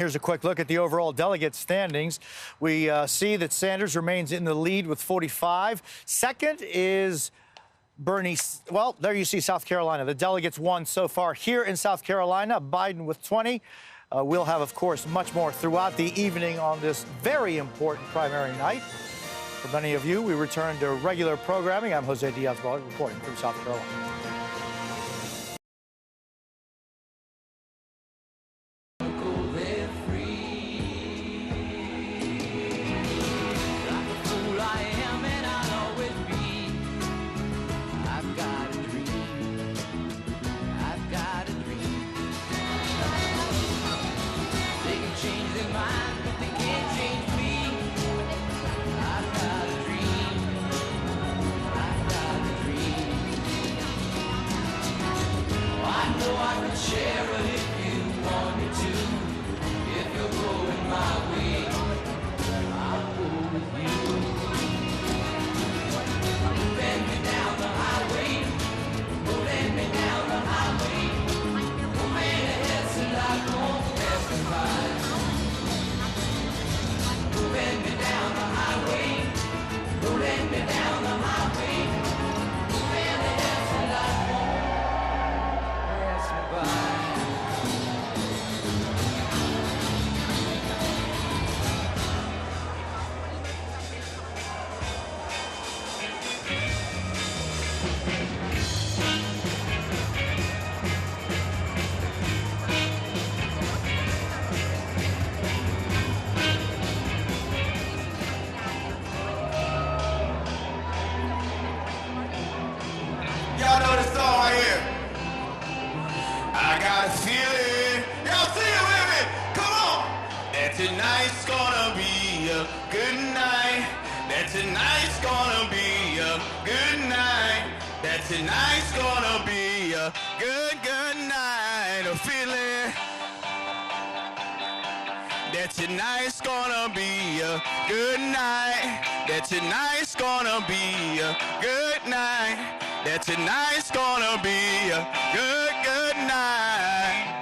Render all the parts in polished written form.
Here's a quick look at the overall delegate standings. We see that Sanders remains in the lead with 45. Second is Bernie. Well, there you see South Carolina. The delegates won so far here in South Carolina. Biden with 20. We'll have, of course, much more throughout the evening on this very important primary night. For many of you, we return to regular programming. I'm Jose Diaz-Balart reporting from South Carolina. Y'all know this song right here. I got a feeling. Y'all sing it with me. Come on. That tonight's gonna be a good night. That tonight's gonna be a good night. That tonight's gonna be a good night. A feeling. That tonight's gonna be a good night. That tonight's gonna be a good night. That tonight's gonna be a good night.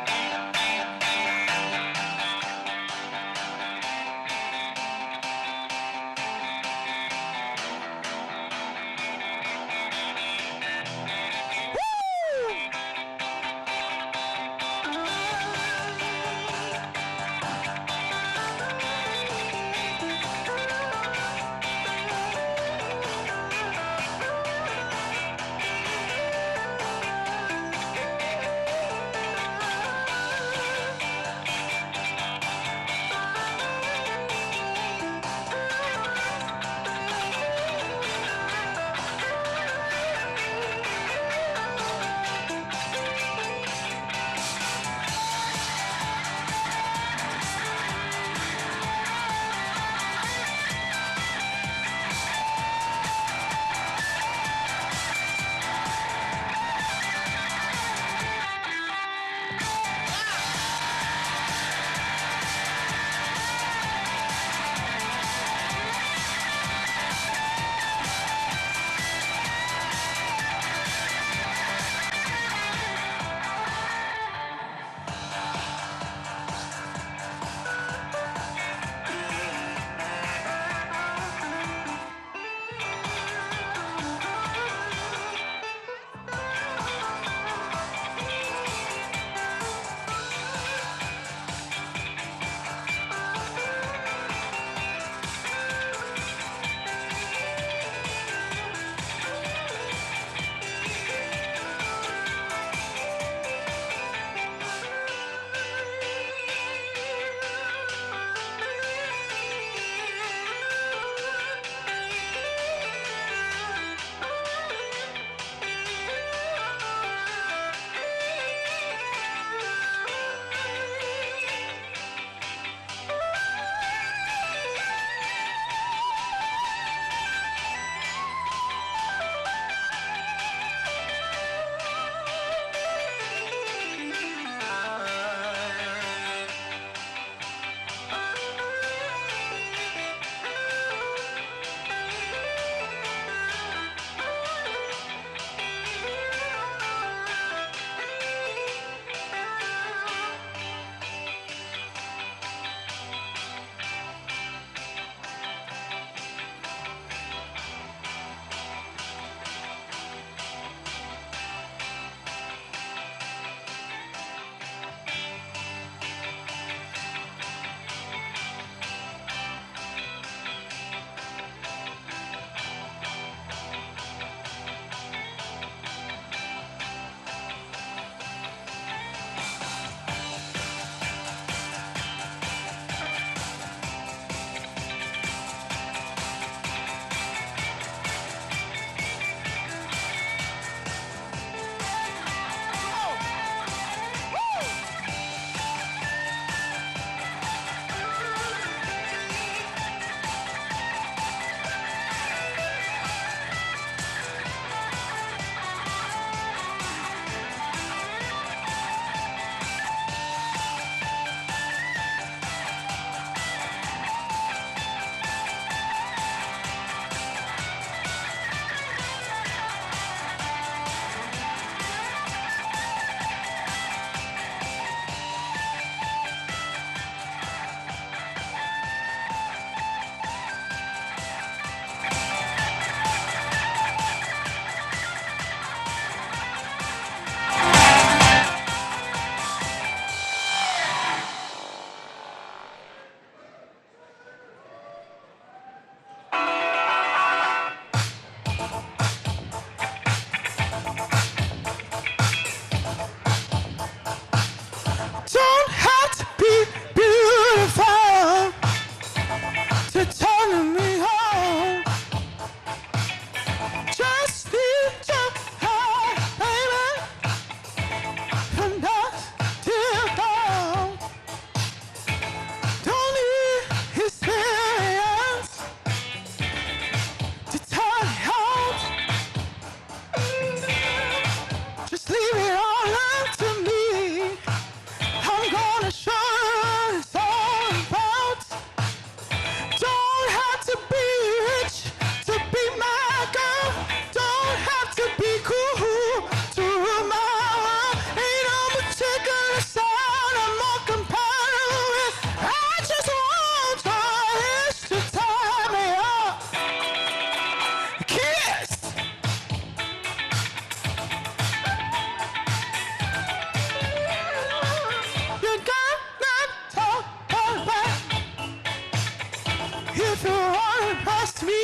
if you run past me,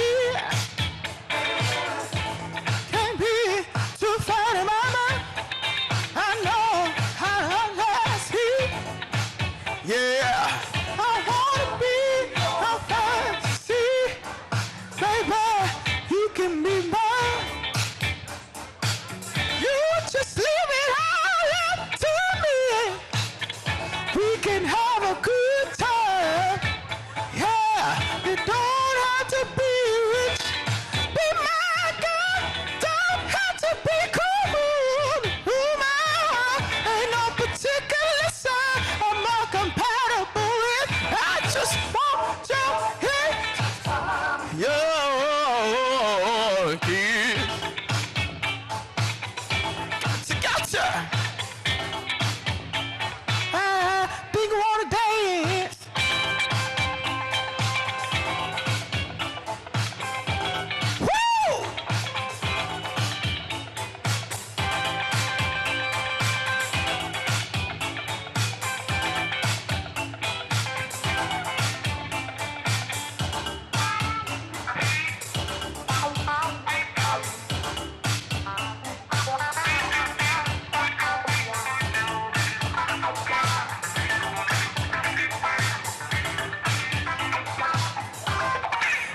can't be too far in my mind. I know how to last here. Yeah, I wanna be a fantasy. Baby, you can be mine. You just leave it all up to me. We can have a good time. Yeah, you don't have to be rich. Be my girl. Don't have to be cool. Ooh, my, ain't no particular sign I'm more compatible with. I just want your hit. Your kiss. Gotcha. I think I wanna dance. Woo!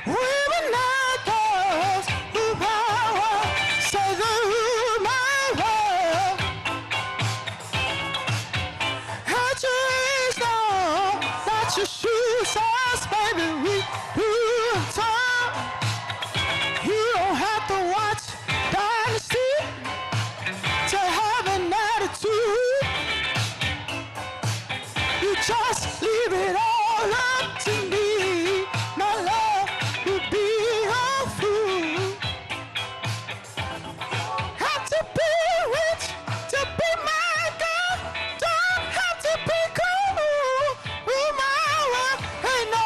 Women like us, who power, say the rule my world. Had your ears on, not your shoe size, baby, we do time. You don't have to watch Dynasty to have an attitude. You just leave it all up to me. My love will be a fool. Have to be rich to be my girl. Don't have to be cool. Ooh, my world ain't no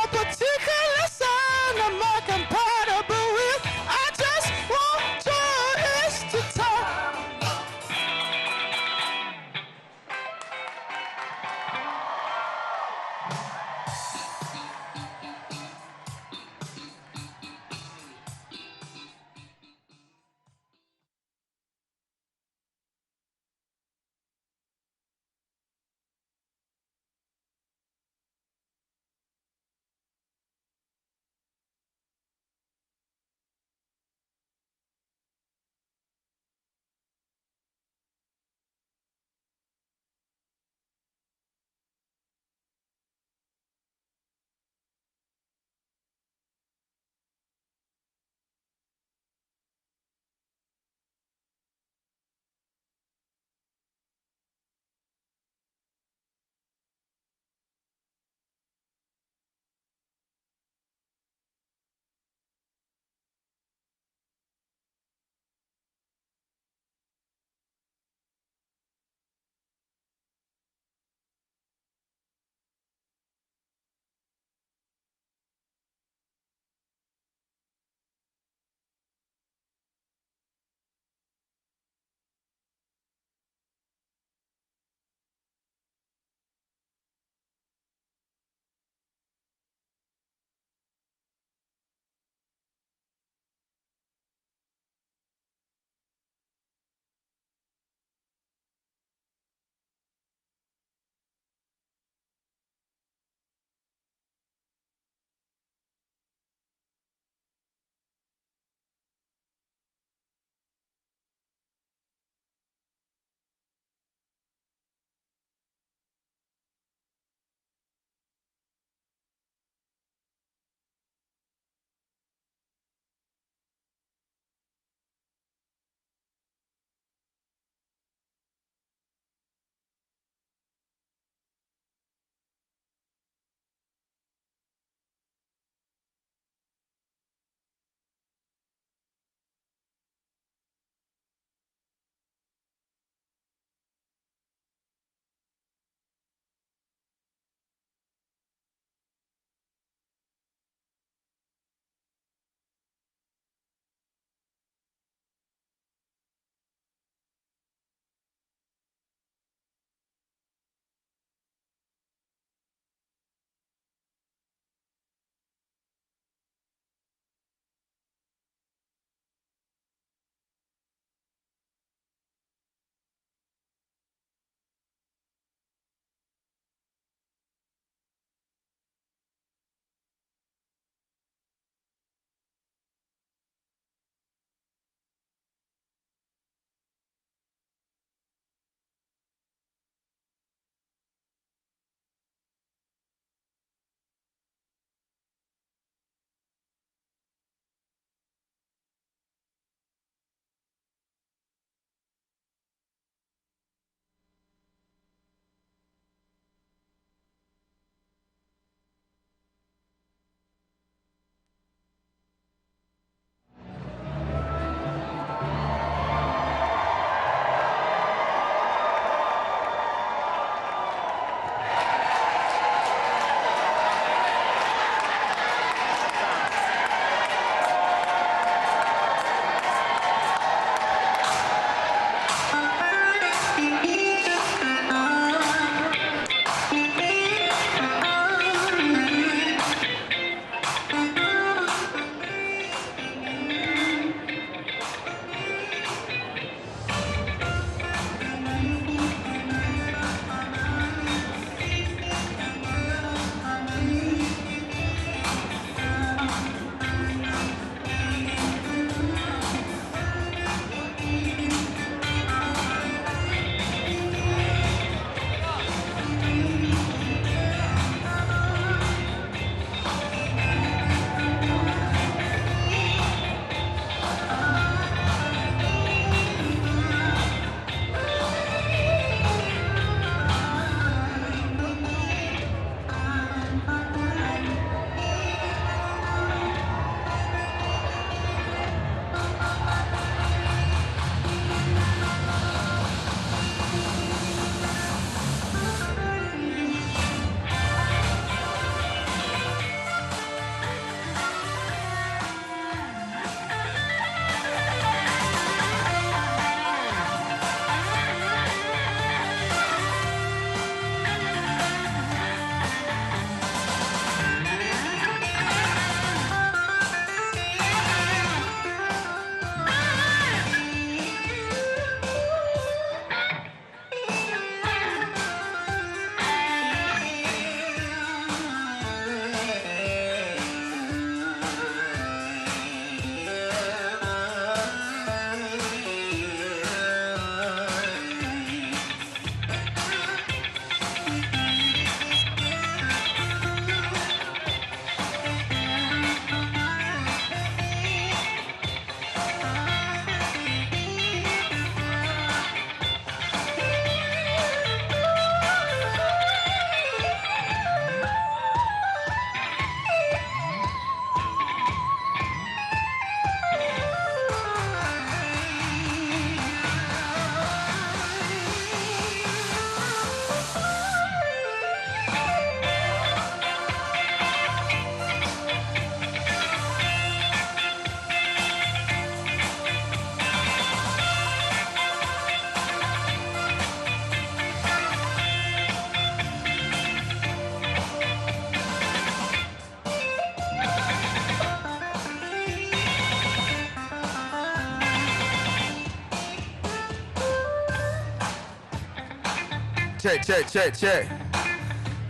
check.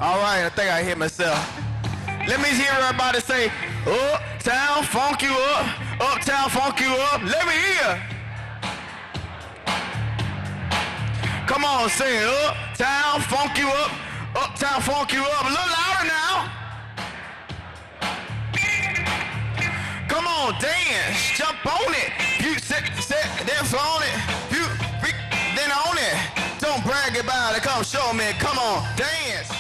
All right, I think I hit myself. Let me hear everybody say, uptown funk you up, uptown funk you up. Let me hear. Come on, say it. Uptown funk you up, uptown funk you up. A little louder now. Come on, dance, jump on it. You sit, then flaunt it. You freak, then own it. Don't brag about it, come show me. Come on, dance.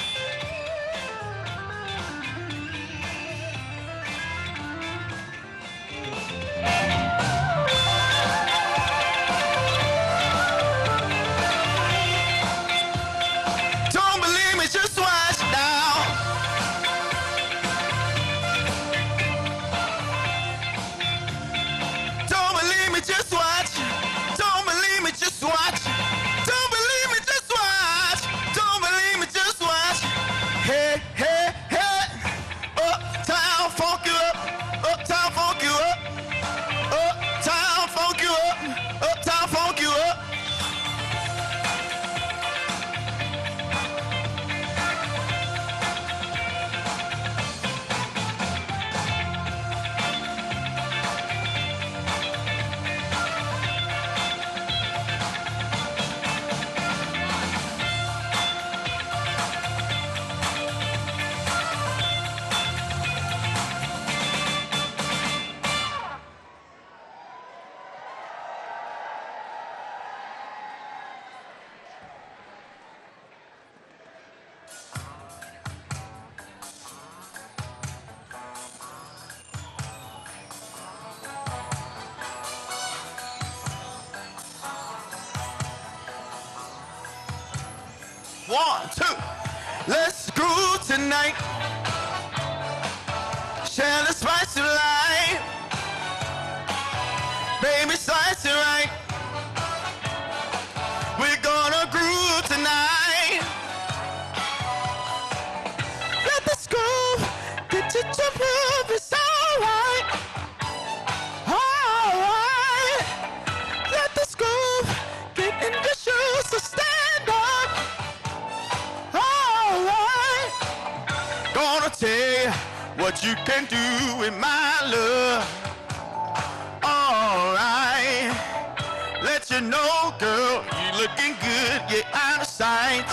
Don't believe me, just watch now. Don't believe me, just watch. Don't believe me, just watch. Don't believe me, just watch. Don't believe me, just watch. Hey, hey, hey. Uptown funk you up. Uptown funk you up. Uptown funk you up. Uptown funk you up. One, two, let's groove tonight. Share the spice of life. Baby, slice it right. We're gonna groove tonight. Let this groove get you to move. It's alright. Alright. Let this groove get in your shoes. So stand up. Gonna tell you what you can do with my love. Alright, let you know, girl, you looking good, you're out of sight.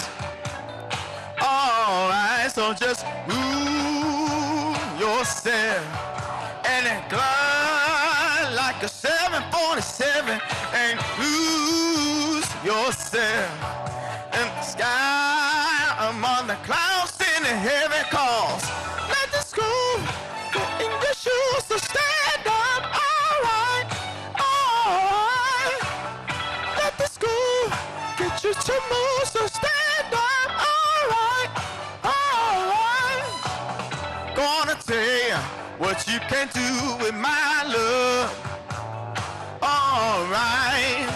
Alright, so just move yourself and then glide like a 747 and lose yourself in the sky among the clouds. The heavy calls. Let the groove get in your shoes, so stand up. Alright, alright. Let the groove get you to move, so stand up. Alright, alright. Gonna tell you what you can do with my love. Alright.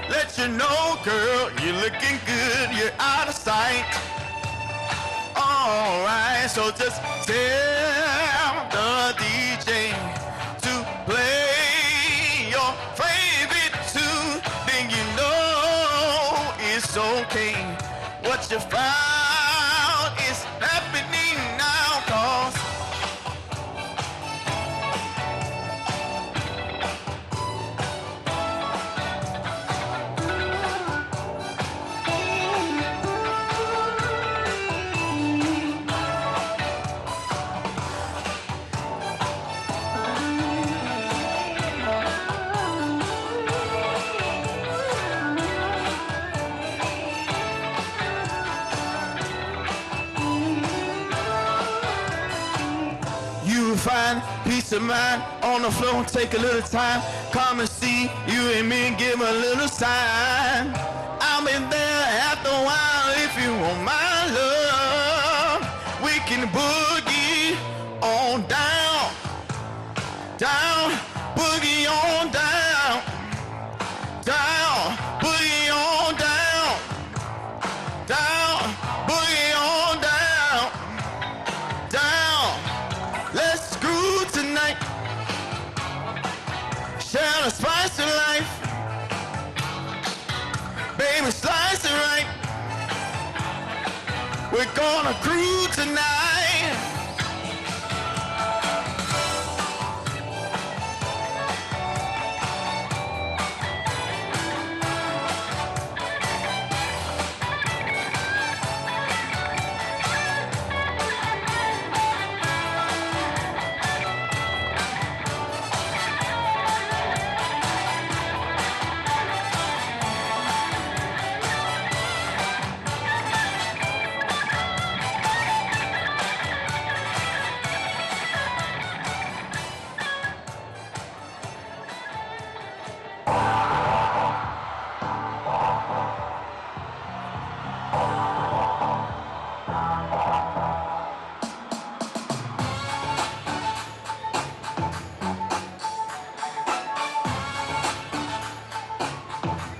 Let you know, girl, you're looking good, you're out of sight. Alright, so just tell the DJ to play your favorite tune. Then you know it's okay. What you found is happening now, 'cause find peace of mind on the floor. Take a little time, come and see you and me, give a little sign. I'll be there after a while if you want my love. We can boogie on down, down, boogie on down, down, boogie on down, down, boogie on down, down. Let's groove tonight. Share the spice of life. Baby, slice it right. We're gonna cruise tonight.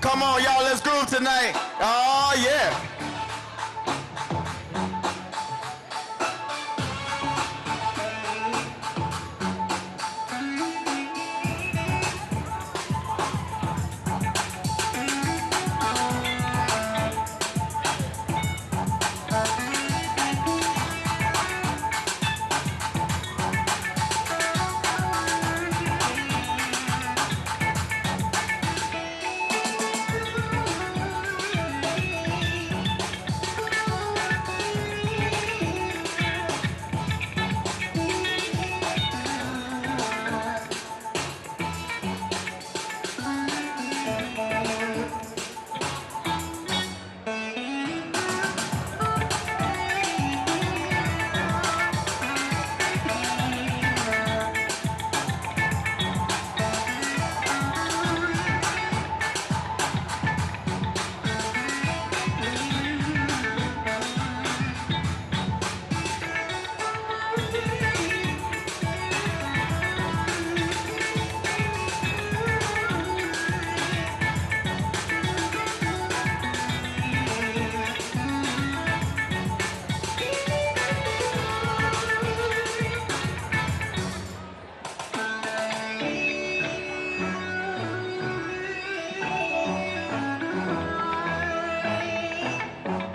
Come on, y'all, let's groove tonight. Oh, yeah.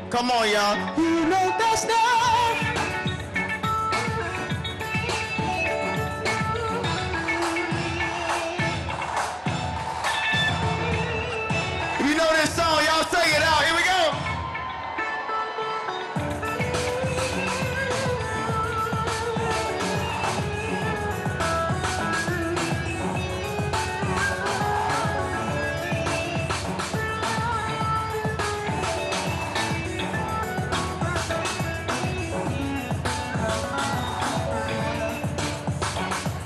Come on, y'all. You know that's not. If you know this song, y'all sing it out. Here we go.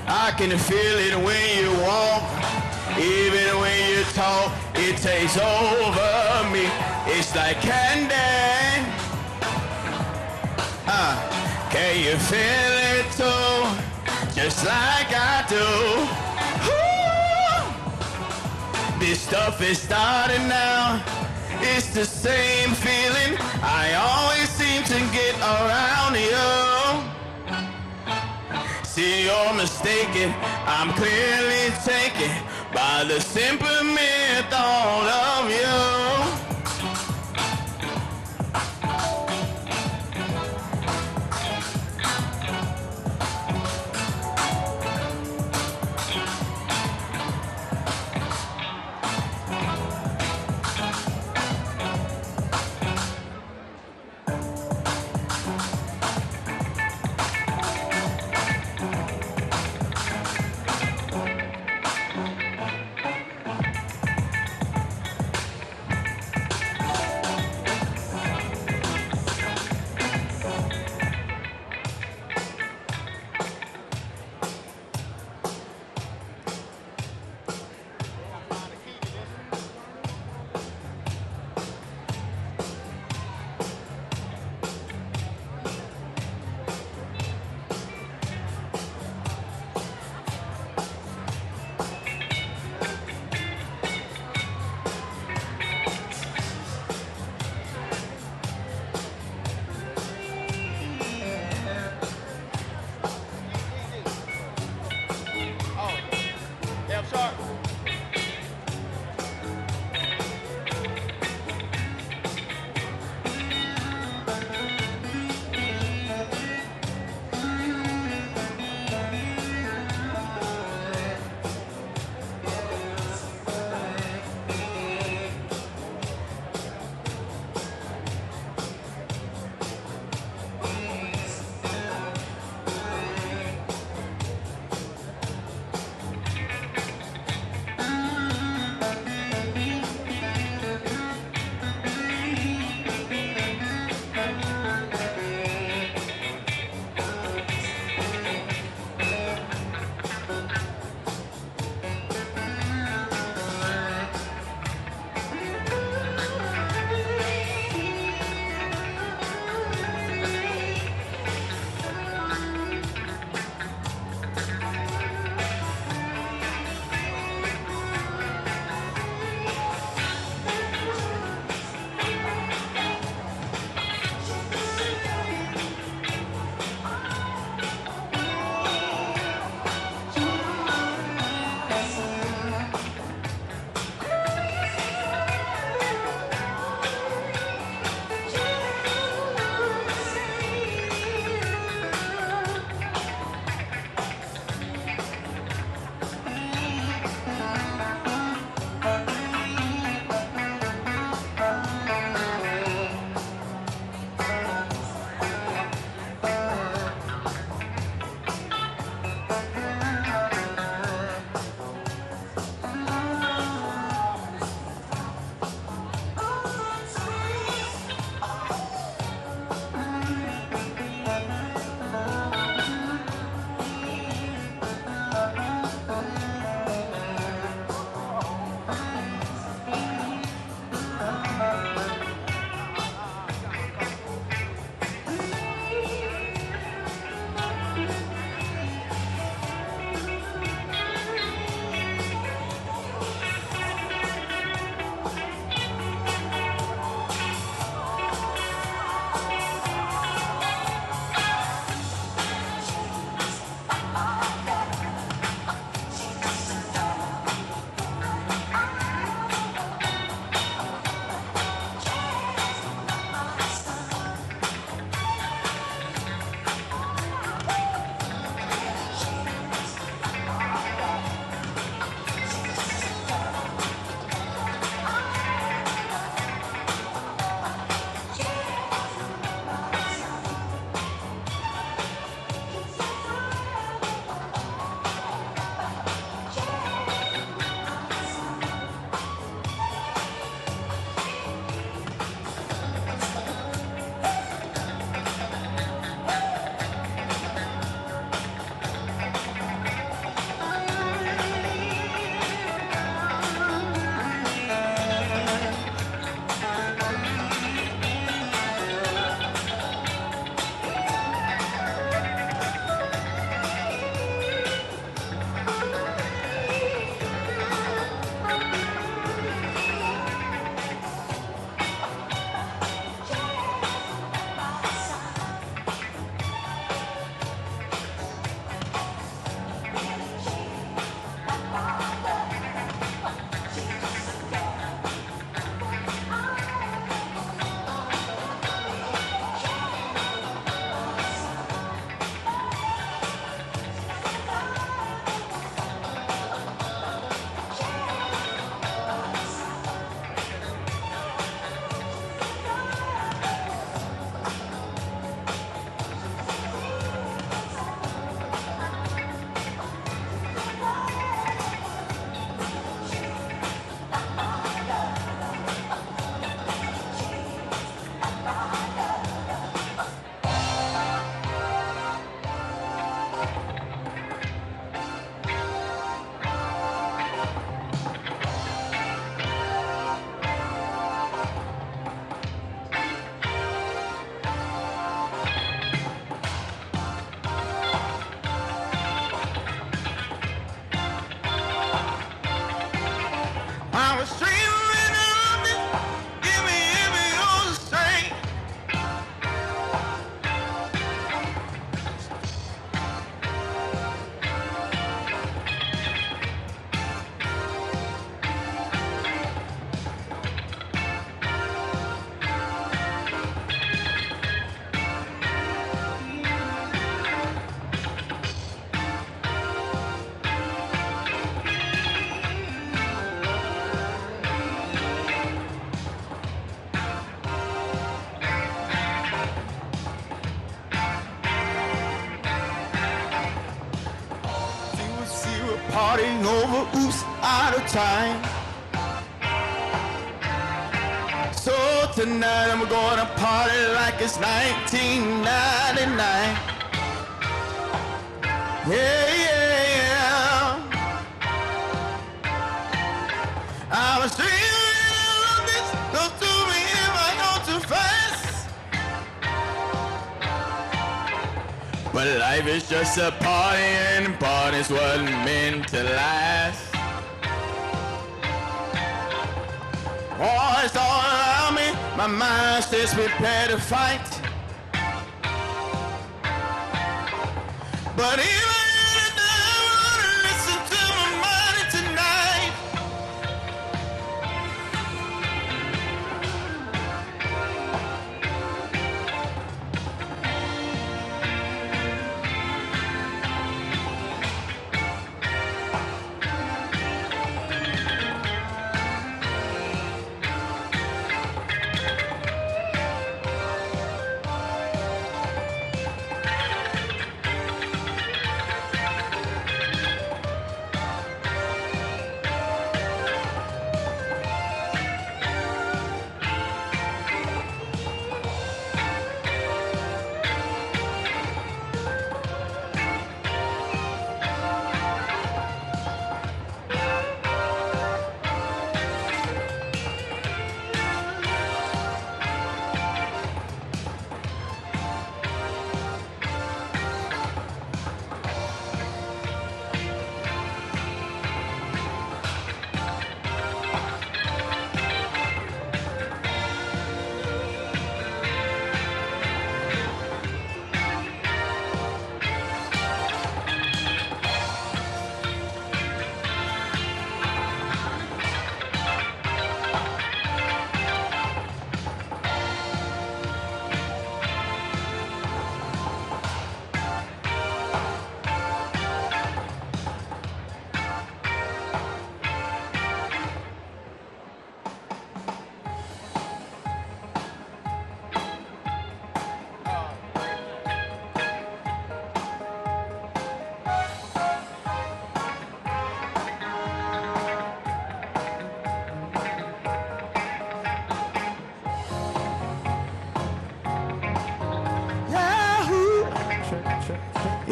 I can feel it when you walk, even when you talk, it takes over me. It's like candy. Can you feel it too? Just like I do. Ooh. This stuff is starting now. It's the same feeling I always seem to get around you. See, you're mistaken, I'm clearly taken by the simple mere thought of you. partying over, oops, out of time. So tonight I'm gonna party like it's 1999. Yeah, yeah, yeah. I'm a stranger, this don't do me if I go too fast. But life is just a party and party's wasn't meant to last. Oh, it's all around me, my mind stays prepared to fight. But even if I wanna listen to my mind tonight.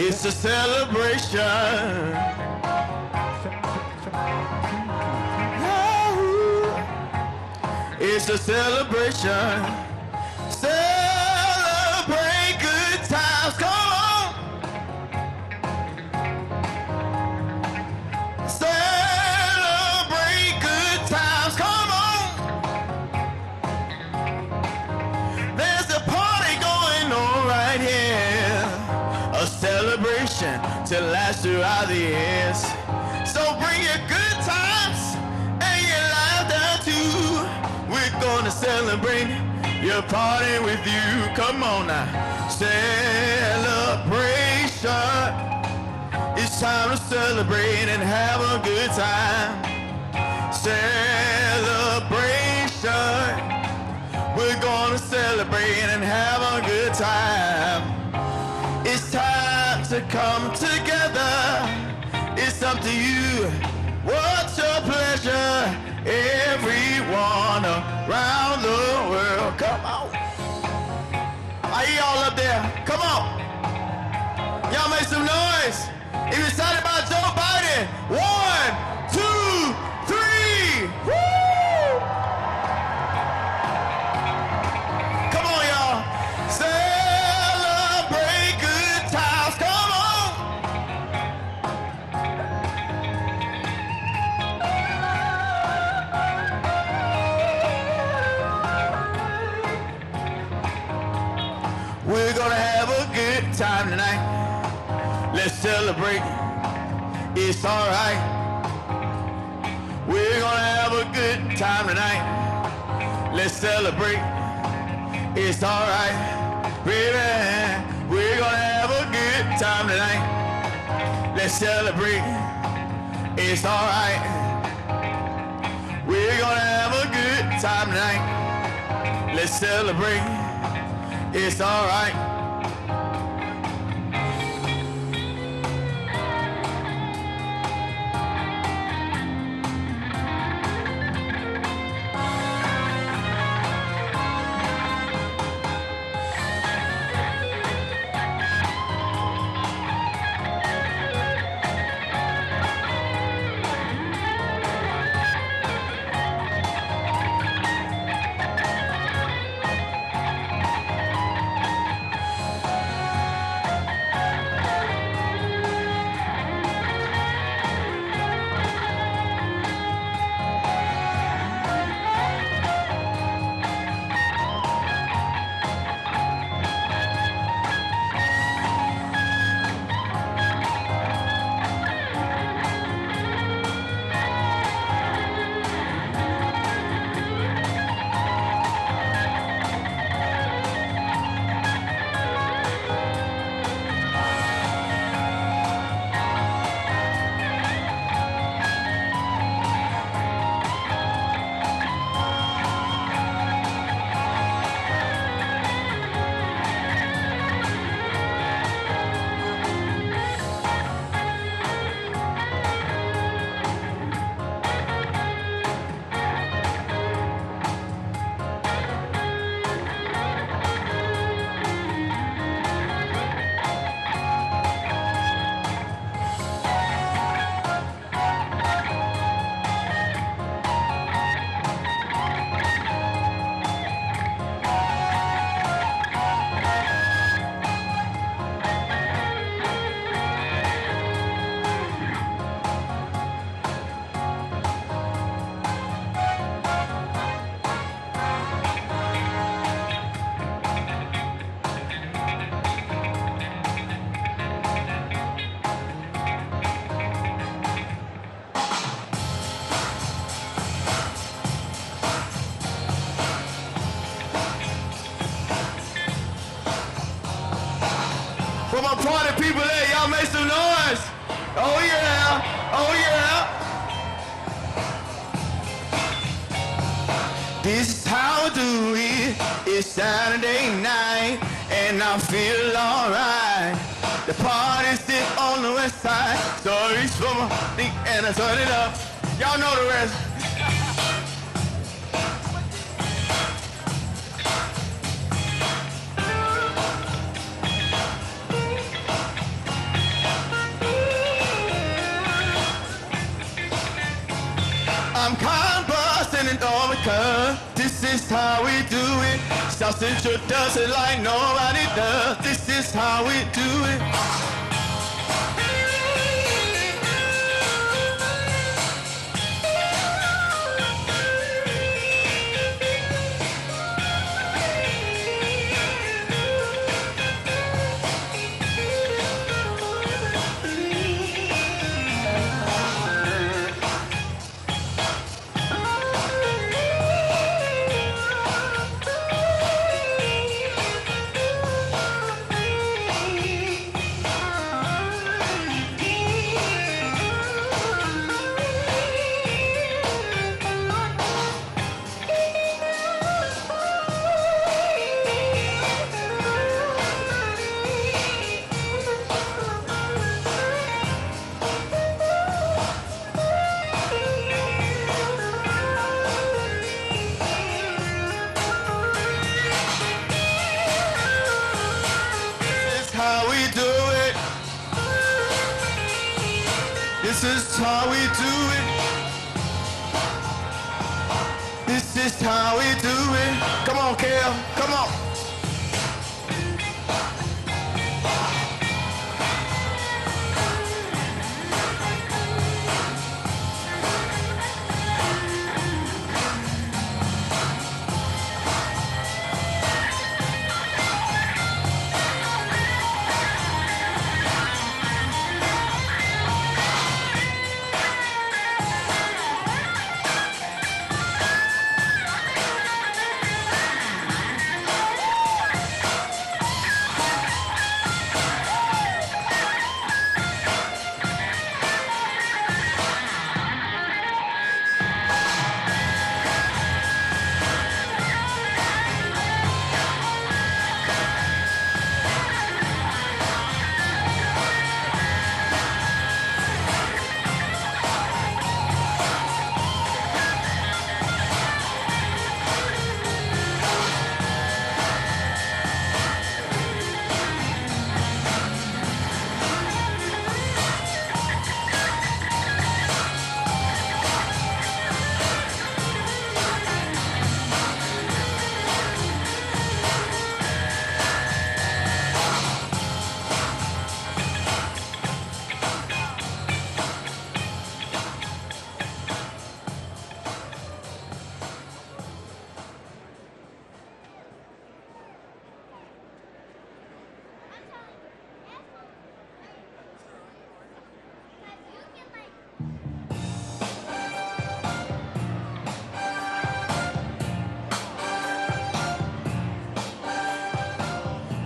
It's a celebration. It's a celebration. Celebrate good times. Come on. Celebrate good times. Come on. There's a party going on right here. A celebration to last throughout the years. So bring your good times and your laughter too. We're gonna celebrate your party with you. Come on now. Celebration. It's time to celebrate and have a good time. Celebration. We're gonna celebrate and have a good time. It's time to come together. It's up to you. What's your pleasure? Everyone around the world. Come on. Are y'all up there? Come on. Y'all make some noise. If you're excited about Joe Biden. 1, 2, 3. Woo! Come on, y'all. Celebrate good times. Come on. We're gonna have a good time tonight. Let's celebrate. It's alright. We're gonna have a good time tonight. Let's celebrate. It's alright. Baby, we're gonna have a good time tonight. Let's celebrate. It's alright. We're gonna have a good time tonight. Let's celebrate. It's alright. party people there, y'all make some noise. Oh yeah, oh yeah. This is how I do it. It's Saturday night and I feel alright. The party's still on the west side, so I reach for my thing and I turn it up. Y'all know the rest. I'm kind of busting it all because this is how we do it. South Central does it like nobody does. This is how we do it. This is how we do it. This is how we do it. Come on, Kel, come on.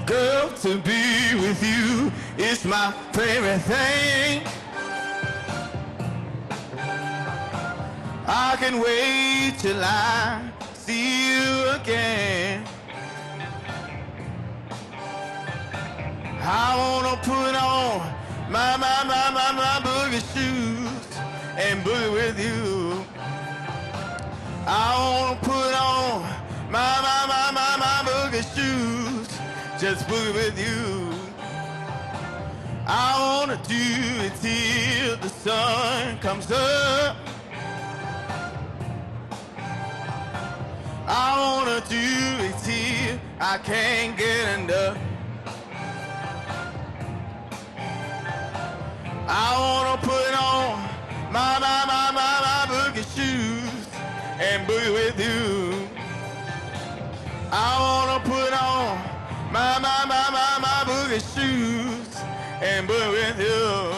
Girl, to be with you is my favorite thing. I can wait till I see you again. I wanna put on my boogie shoes and boogie with you. I wanna put on my boogie shoes, just boogie with you. I wanna do it till the sun comes up. I wanna do it till I can't get enough. I wanna put on my boogie shoes and boogie with you. I wanna put on my boogie shoes and boogie with you.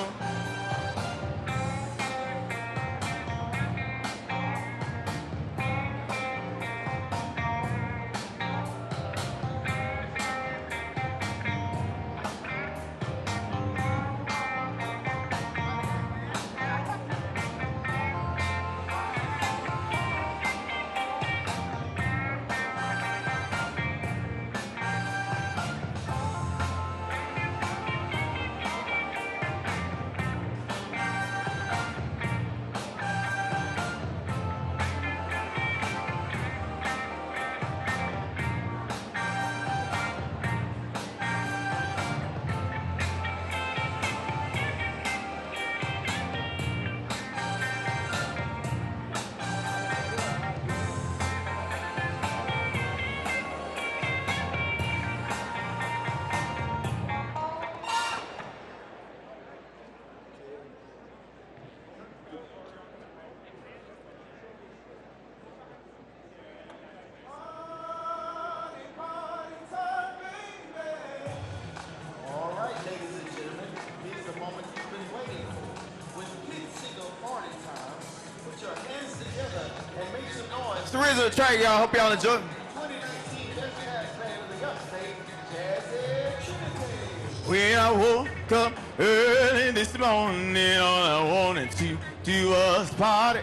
It's the original track, y'all. Hope y'all enjoy. When I woke up early this morning, all I wanted to do was party.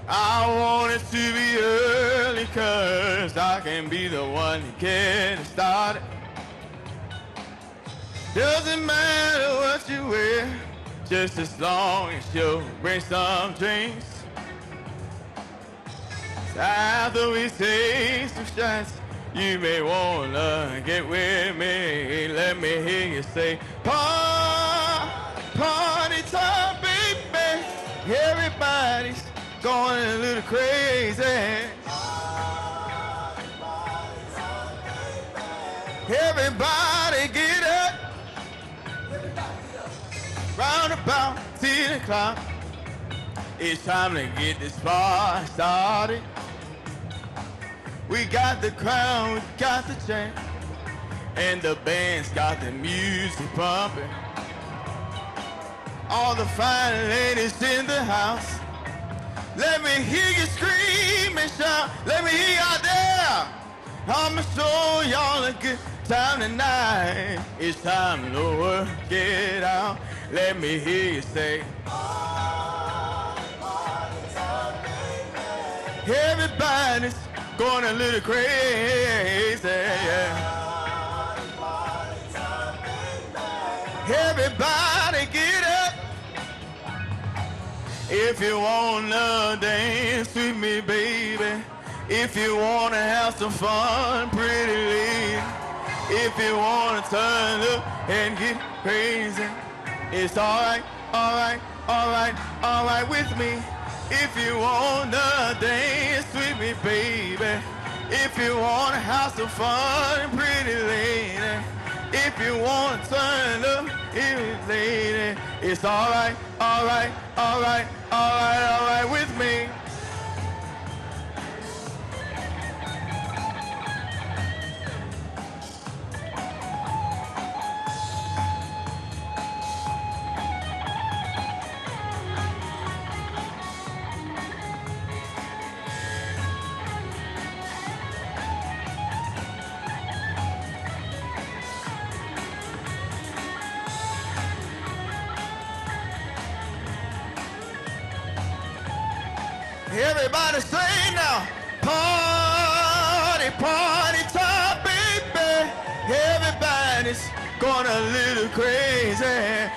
I wanted to be early 'cause I can be the one to get it started. Doesn't matter what you wear, just as long as you bring some drinks. After we take some shots, you may wanna get with me. Let me hear you say, party time, baby. Everybody's going a little crazy. Everybody get up. Round about 10 o'clock. It's time to get this party started. We got the crowd, we got the chant, and the band's got the music pumping. All the fine ladies in the house, let me hear you scream and shout. Let me hear you out there. I'ma show y'all a good time tonight. It's time to work it out. Let me hear you say, everybody's going a little crazy, yeah. Everybody get up. If you wanna dance with me, baby. If you wanna have some fun, pretty lady. If you wanna turn up and get crazy, it's alright, alright, alright, alright with me. If you wanna dance with me, baby. If you wanna have some fun, pretty lady. If you wanna turn up, lady, it's alright, alright, alright, alright, alright with me. Everybody say now, party, party time, baby. Everybody's going a little crazy.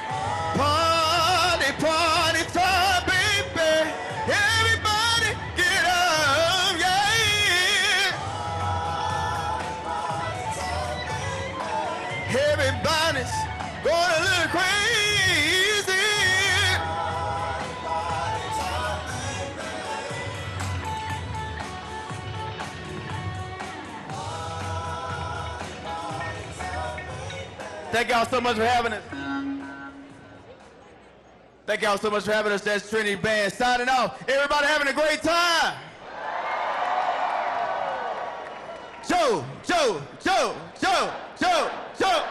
Party, party time, baby. Everybody get up, yeah. Everybody's going a little crazy. Thank y'all so much for having us. Thank y'all so much for having us. That's Trinity Band signing off. Everybody having a great time. Joe, Joe, Joe, Joe, Joe, Joe.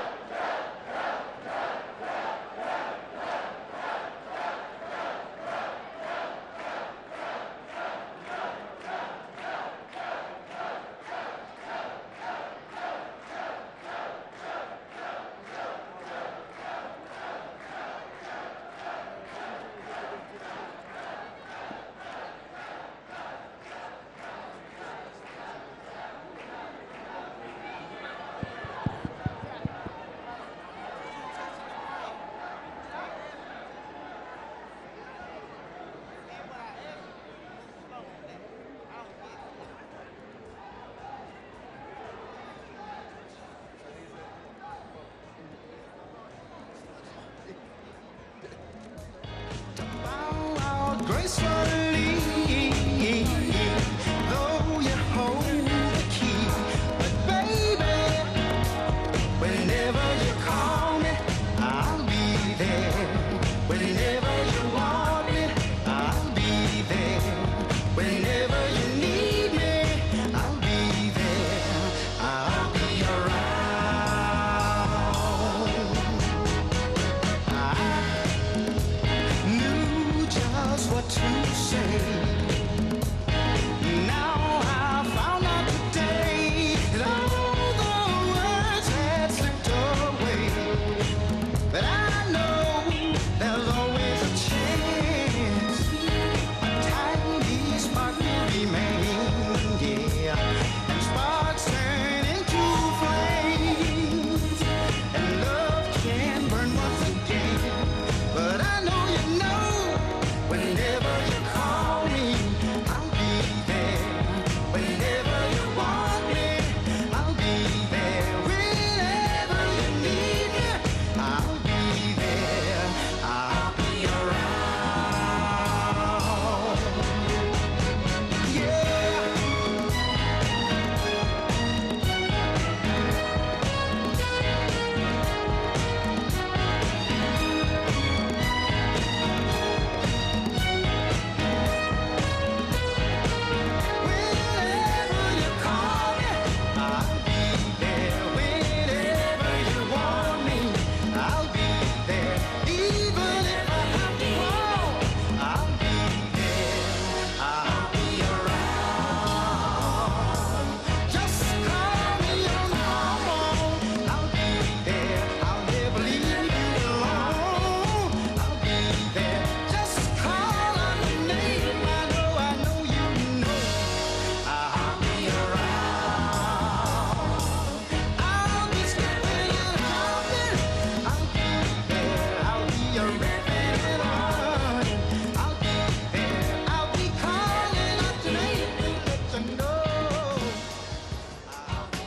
Gracefully, though you hold the key, but baby, whenever you call me, I'll be there. Whenever you want me, I'll be there. Whenever you need me, I'll be there. I'll be around. I knew just what to say there. Even if I have to crawl, I'll be there. I'll be around. Just call me on the phone. I'll be there. I'll never leave you alone. I'll be there. Just call on the name. I know you know. I'll be around. I'll be slipping and hopping. I'll be there. I'll be a ripping and running. I'll be there. I'll be calling up your name to let you know. I'll be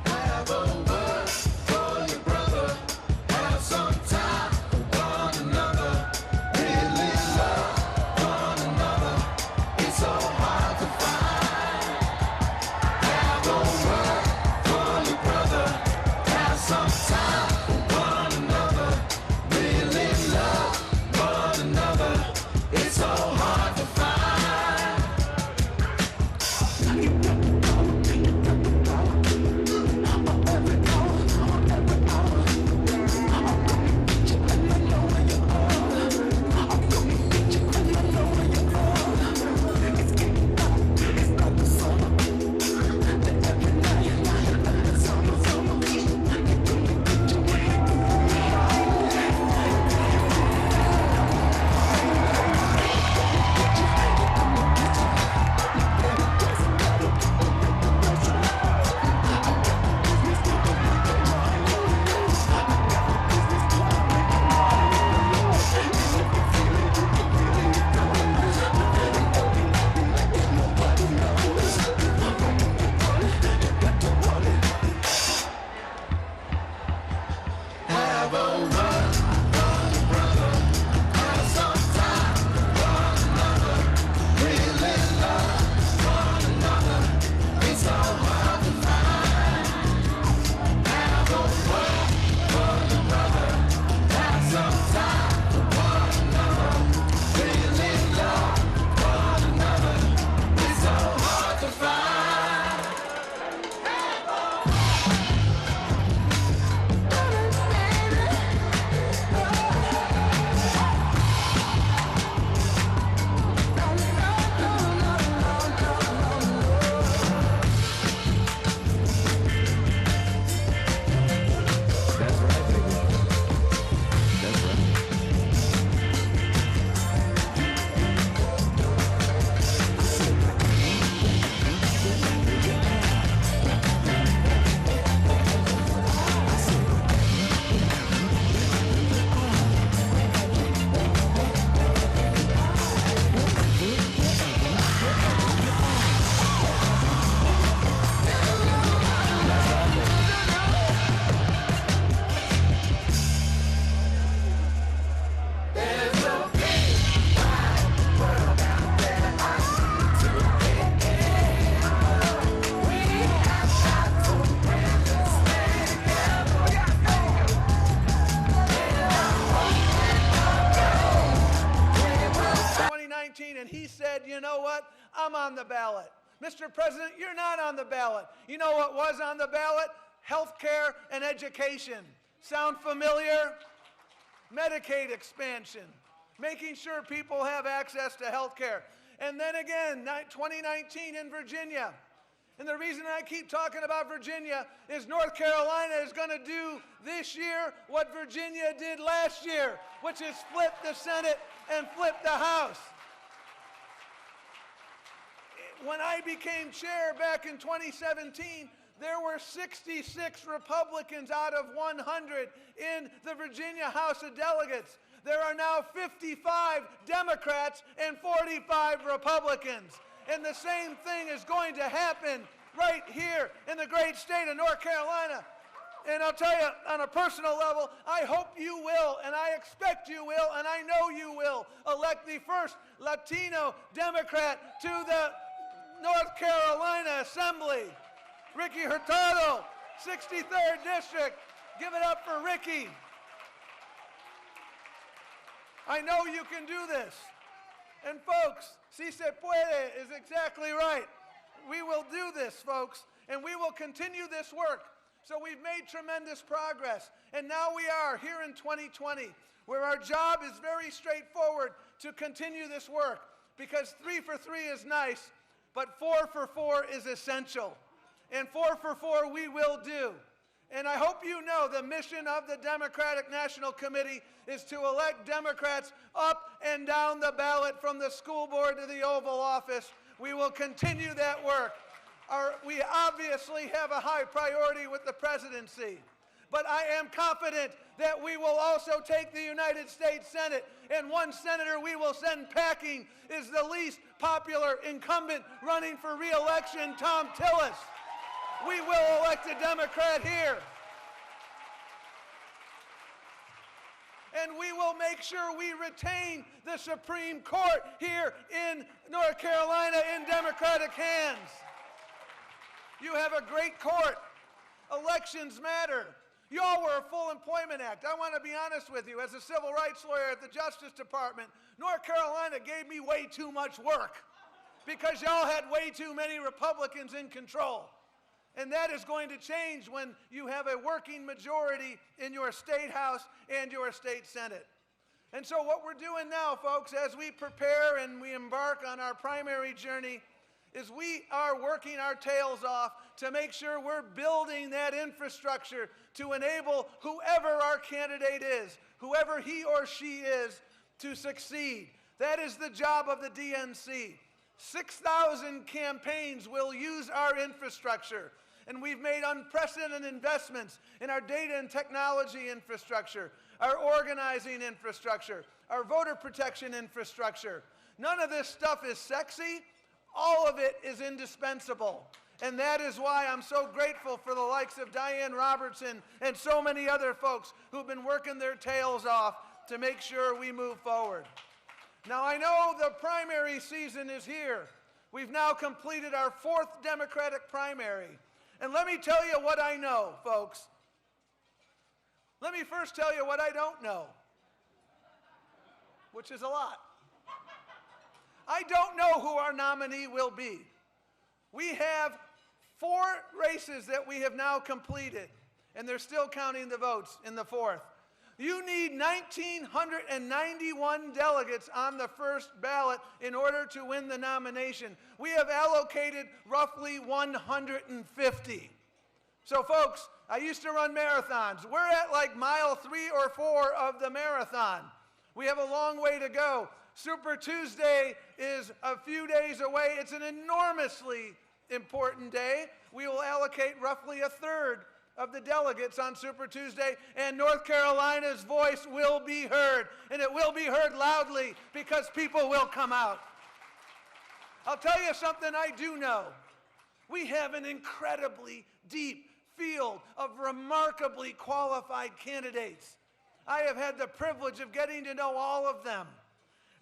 have a word for your brother. Have some time for one another. Really love one another. It's so hard to find. Have a word for your brother. Have some time for one another. Really love one another. It's so hard to find. Have a word for your brother. Have some time for one another. Really love one another. It's so hard to find. Have a word for your brother. Have some time for one another. Really love one another. It's so hard to find. And he said, you know what? I'm on the ballot. Mr. President, you're not on the ballot. You know what was on the ballot? Health care and education. Sound familiar? Medicaid expansion. Making sure people have access to health care. And then again, 2019 in Virginia. And the reason I keep talking about Virginia is North Carolina is going to do this year what Virginia did last year, which is flip the Senate and flip the House. When I became chair back in 2017, there were 66 Republicans out of 100 in the Virginia House of Delegates. There are now 55 Democrats and 45 Republicans. And the same thing is going to happen right here in the great state of North Carolina. And I'll tell you, on a personal level, I hope you will, and I expect you will, and I know you will, elect the first Latino Democrat to the North Carolina Assembly. Ricky Hurtado, 63rd District. Give it up for Ricky. I know you can do this. And folks, si se puede is exactly right. We will do this, folks, and we will continue this work. So we've made tremendous progress. And now we are here in 2020, where our job is very straightforward to continue this work, because 3 for 3 is nice, but 4 for 4 is essential. And 4 for 4 we will do. And I hope you know the mission of the Democratic National Committee is to elect Democrats up and down the ballot from the school board to the Oval Office. We will continue that work. We obviously have a high priority with the presidency, but I am confident that we will also take the United States Senate, and one senator we will send packing is the least popular incumbent running for re-election, Tom Tillis. We will elect a Democrat here. And we will make sure we retain the Supreme Court here in North Carolina in Democratic hands. You have a great court. Elections matter. Y'all were a Full Employment Act. I want to be honest with you. As a civil rights lawyer at the Justice Department, North Carolina gave me way too much work because y'all had way too many Republicans in control. And that is going to change when you have a working majority in your state house and your state senate. And so what we're doing now, folks, as we prepare and we embark on our primary journey, is we are working our tails off to make sure we're building that infrastructure to enable whoever our candidate is, whoever he or she is, to succeed. That is the job of the DNC. 6,000 campaigns will use our infrastructure. And we've made unprecedented investments in our data and technology infrastructure, our organizing infrastructure, our voter protection infrastructure. None of this stuff is sexy. All of it is indispensable. And that is why I'm so grateful for the likes of Diane Robertson and so many other folks who've been working their tails off to make sure we move forward. Now, I know the primary season is here. We've now completed our 4th Democratic primary. And let me tell you what I know, folks. Let me first tell you what I don't know, which is a lot. I don't know who our nominee will be. We have 4 races that we have now completed, and they're still counting the votes in the 4th. You need 1,991 delegates on the first ballot in order to win the nomination. We have allocated roughly 150. So folks, I used to run marathons. We're at like mile 3 or 4 of the marathon. We have a long way to go. Super Tuesday is a few days away. It's an enormously important day. We will allocate roughly 1/3 of the delegates on Super Tuesday, and North Carolina's voice will be heard, and it will be heard loudly because people will come out. I'll tell you something I do know. We have an incredibly deep field of remarkably qualified candidates. I have had the privilege of getting to know all of them,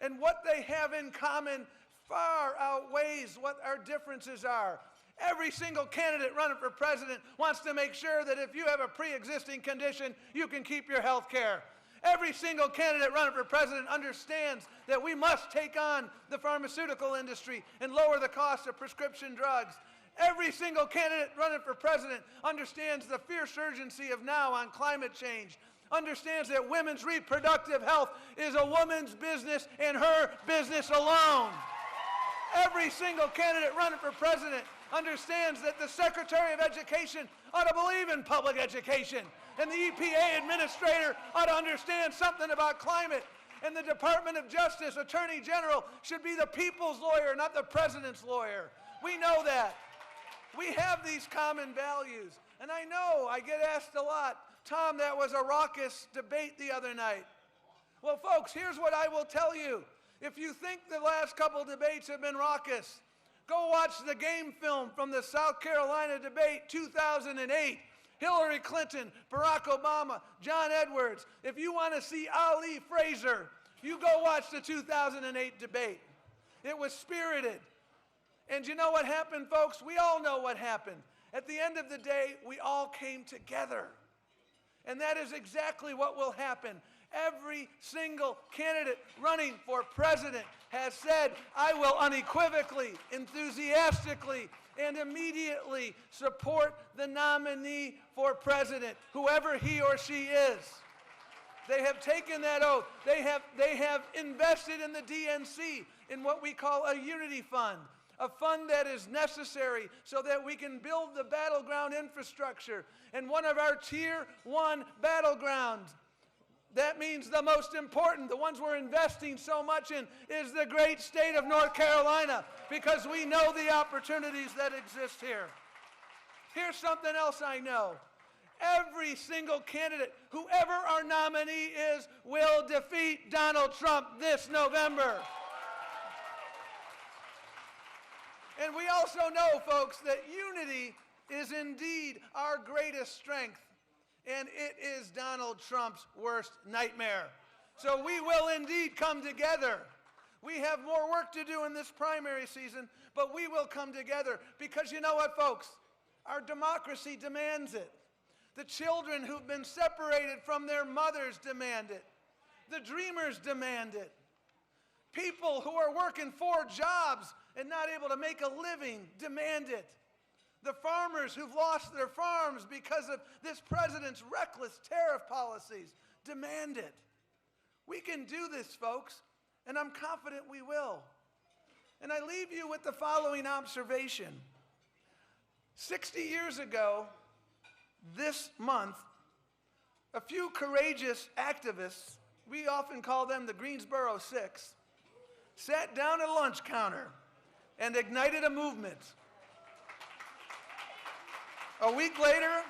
and what they have in common far outweighs what our differences are. Every single candidate running for president wants to make sure that if you have a pre-existing condition, you can keep your health care. Every single candidate running for president understands that we must take on the pharmaceutical industry and lower the cost of prescription drugs. Every single candidate running for president understands the fierce urgency of now on climate change, understands that women's reproductive health is a woman's business and her business alone. Every single candidate running for president understands that the Secretary of Education ought to believe in public education, and the EPA administrator ought to understand something about climate, and the Department of Justice Attorney General should be the people's lawyer, not the president's lawyer. We know that. We have these common values, and I know I get asked a lot, Tom, that was a raucous debate the other night. Well, folks, here's what I will tell you. If you think the last couple debates have been raucous, go watch the game film from the South Carolina debate 2008. Hillary Clinton, Barack Obama, John Edwards. If you want to see Ali Fraser, you go watch the 2008 debate. It was spirited. And you know what happened, folks? We all know what happened. At the end of the day, we all came together. And that is exactly what will happen. Every single candidate running for president has said, I will unequivocally, enthusiastically, and immediately support the nominee for president, whoever he or she is. They have taken that oath. They have invested in the DNC in what we call a unity fund, a fund that is necessary so that we can build the battleground infrastructure. And one of our tier 1 battlegrounds, that means the most important, the ones we're investing so much in, is the great state of North Carolina, because we know the opportunities that exist here. Here's something else I know. Every single candidate, whoever our nominee is, will defeat Donald Trump this November. And we also know, folks, that unity is indeed our greatest strength, and it is Donald Trump's worst nightmare. So we will indeed come together. We have more work to do in this primary season, but we will come together because you know what, folks? Our democracy demands it. The children who've been separated from their mothers demand it. The dreamers demand it. People who are working 4 jobs and not able to make a living demand it. The farmers who've lost their farms because of this president's reckless tariff policies demand it. We can do this, folks, and I'm confident we will. And I leave you with the following observation. 60 years ago, this month, a few courageous activists, we often call them the Greensboro Six, sat down at a lunch counter and ignited a movement. A week later,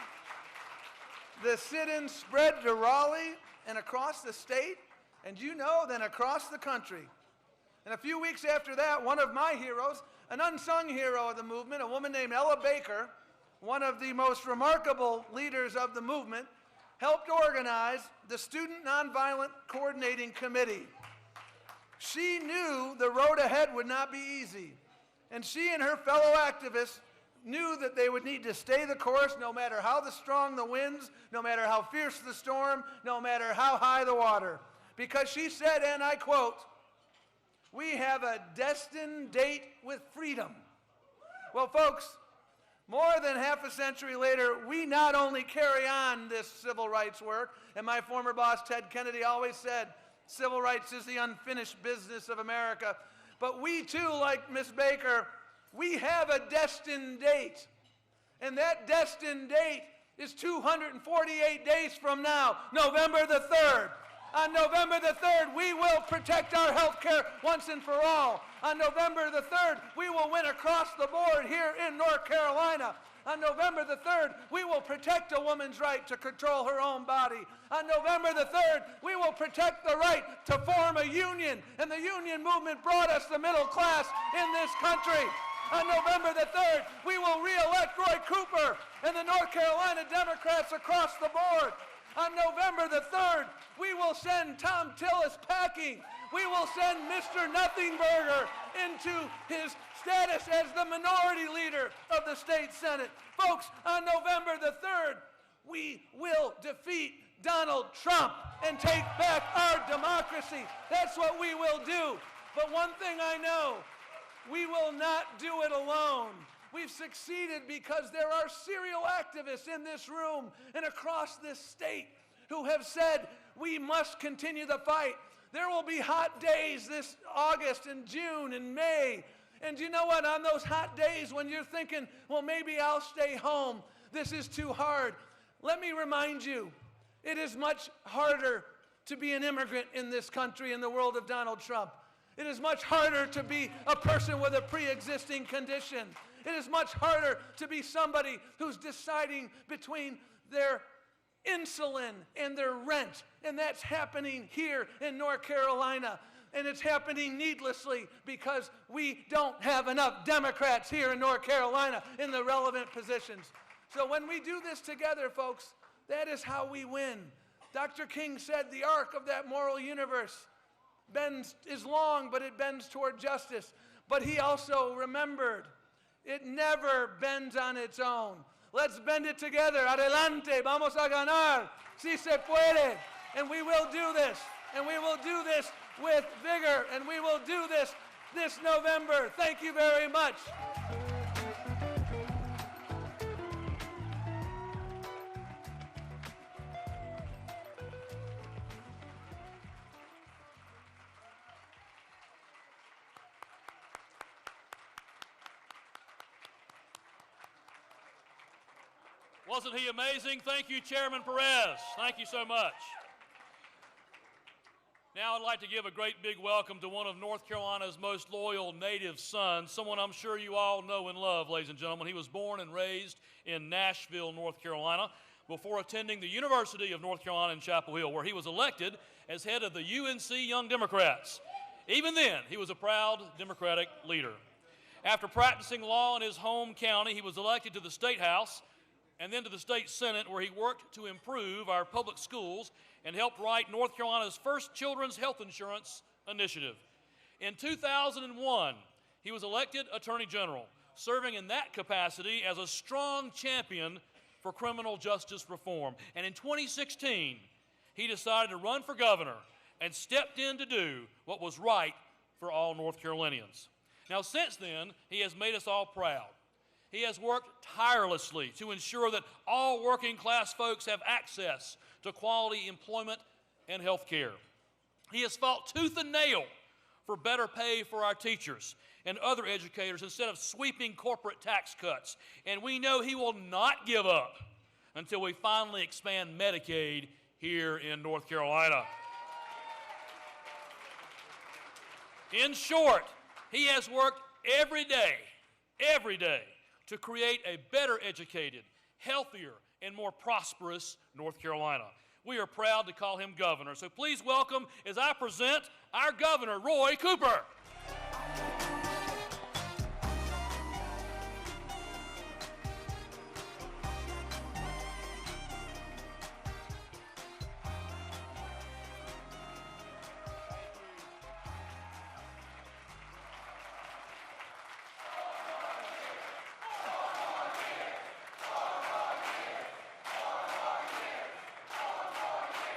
the sit-in spread to Raleigh and across the state, and then across the country. And a few weeks after that, one of my heroes, an unsung hero of the movement, a woman named Ella Baker, one of the most remarkable leaders of the movement, helped organize the Student Nonviolent Coordinating Committee. She knew the road ahead would not be easy, and she and her fellow activists knew that they would need to stay the course no matter how strong the winds, no matter how fierce the storm, no matter how high the water. Because she said, and I quote, "We have a destined date with freedom." Well, folks, more than half a century later, we not only carry on this civil rights work, and my former boss, Ted Kennedy, always said, civil rights is the unfinished business of America, but we too, like Miss Baker, we have a destined date. And that destined date is 248 days from now, November the 3rd. On November the 3rd, we will protect our health care once and for all. On November the 3rd, we will win across the board here in North Carolina. On November the 3rd, we will protect a woman's right to control her own body. On November the 3rd, we will protect the right to form a union. And the union movement brought us the middle class in this country. On November the 3rd, we will re-elect Roy Cooper and the North Carolina Democrats across the board. On November the 3rd, we will send Tom Tillis packing. We will send Mr. Nothingburger into his status as the minority leader of the state Senate. Folks, on November the 3rd, we will defeat Donald Trump and take back our democracy. That's what we will do. But one thing I know, we will not do it alone. We've succeeded because there are serial activists in this room and across this state who have said we must continue the fight. There will be hot days this August and June and May. And you know what? On those hot days when you're thinking, well, maybe I'll stay home, this is too hard. Let me remind you, it is much harder to be an immigrant in this country in the world of Donald Trump. It is much harder to be a person with a pre-existing condition. It is much harder to be somebody who's deciding between their insulin and their rent. And that's happening here in North Carolina. And it's happening needlessly because we don't have enough Democrats here in North Carolina in the relevant positions. So when we do this together, folks, that is how we win. Dr. King said the arc of that moral universe is long, but it bends toward justice. But he also remembered it never bends on its own. Let's bend it together. Adelante, vamos a ganar. Si se puede. And we will do this. And we will do this with vigor. And we will do this November. Thank you very much. Wasn't he amazing? Thank you, Chairman Perez. Thank you so much. Now I'd like to give a great big welcome to one of North Carolina's most loyal native sons, someone I'm sure you all know and love, ladies and gentlemen. He was born and raised in Nashville, North Carolina, before attending the University of North Carolina in Chapel Hill, where he was elected as head of the UNC Young Democrats. Even then, he was a proud Democratic leader. After practicing law in his home county, he was elected to the State House and then to the State Senate, where he worked to improve our public schools and helped write North Carolina's first children's health insurance initiative. In 2001, he was elected Attorney General, serving in that capacity as a strong champion for criminal justice reform. And in 2016, he decided to run for governor and stepped in to do what was right for all North Carolinians. Now, since then, he has made us all proud. He has worked tirelessly to ensure that all working class folks have access to quality employment and health care. He has fought tooth and nail for better pay for our teachers and other educators instead of sweeping corporate tax cuts. And we know he will not give up until we finally expand Medicaid here in North Carolina. In short, he has worked every day, to create a better educated, healthier, and more prosperous North Carolina. We are proud to call him governor. So please welcome, as I present, our governor, Roy Cooper.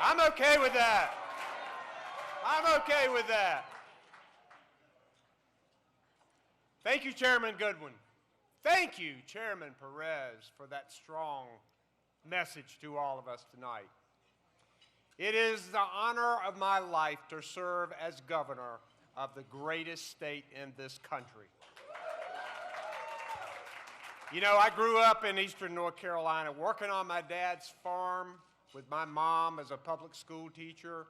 I'm okay with that. I'm okay with that. Thank you, Chairman Goodwin. Thank you, Chairman Perez, for that strong message to all of us tonight. It is the honor of my life to serve as governor of the greatest state in this country. You know, I grew up in eastern North Carolina working on my dad's farm with my mom as a public school teacher.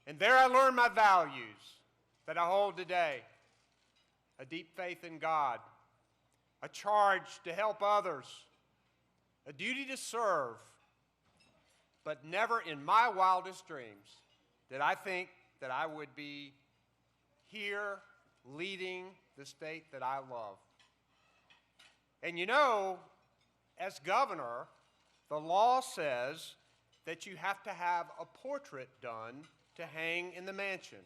And there I learned my values that I hold today. A deep faith in God, a charge to help others, a duty to serve, but never in my wildest dreams did I think that I would be here leading the state that I love. And you know, as governor, the law says that you have to have a portrait done to hang in the mansion.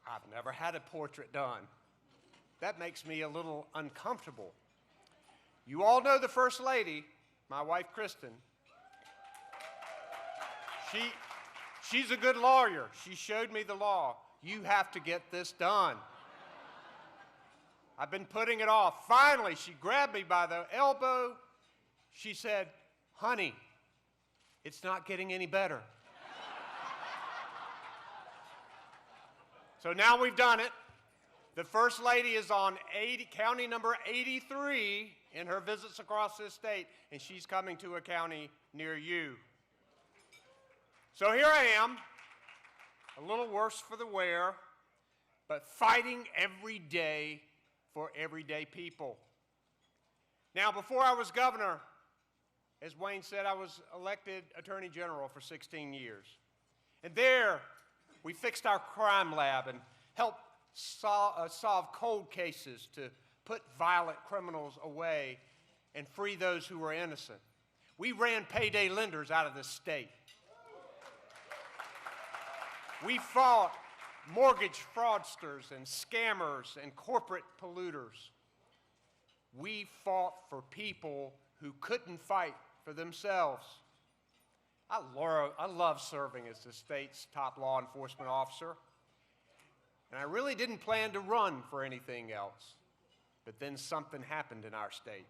I've never had a portrait done. That makes me a little uncomfortable. You all know the First Lady, my wife, Kristen. She's a good lawyer. She showed me the law. You have to get this done. I've been putting it off. Finally, she grabbed me by the elbow. She said, "Honey, it's not getting any better." So now we've done it. The First Lady is on county number 83 in her visits across this state, and she's coming to a county near you. So here I am, a little worse for the wear, but fighting every day for everyday people. Now, before I was governor, as Wayne said, I was elected Attorney General for 16 years. And there, we fixed our crime lab and helped solve cold cases to put violent criminals away and free those who were innocent. We ran payday lenders out of this state. We fought mortgage fraudsters and scammers and corporate polluters. We fought for people who couldn't fight for themselves. I love serving as the state's top law enforcement officer, and I really didn't plan to run for anything else. But then something happened in our state.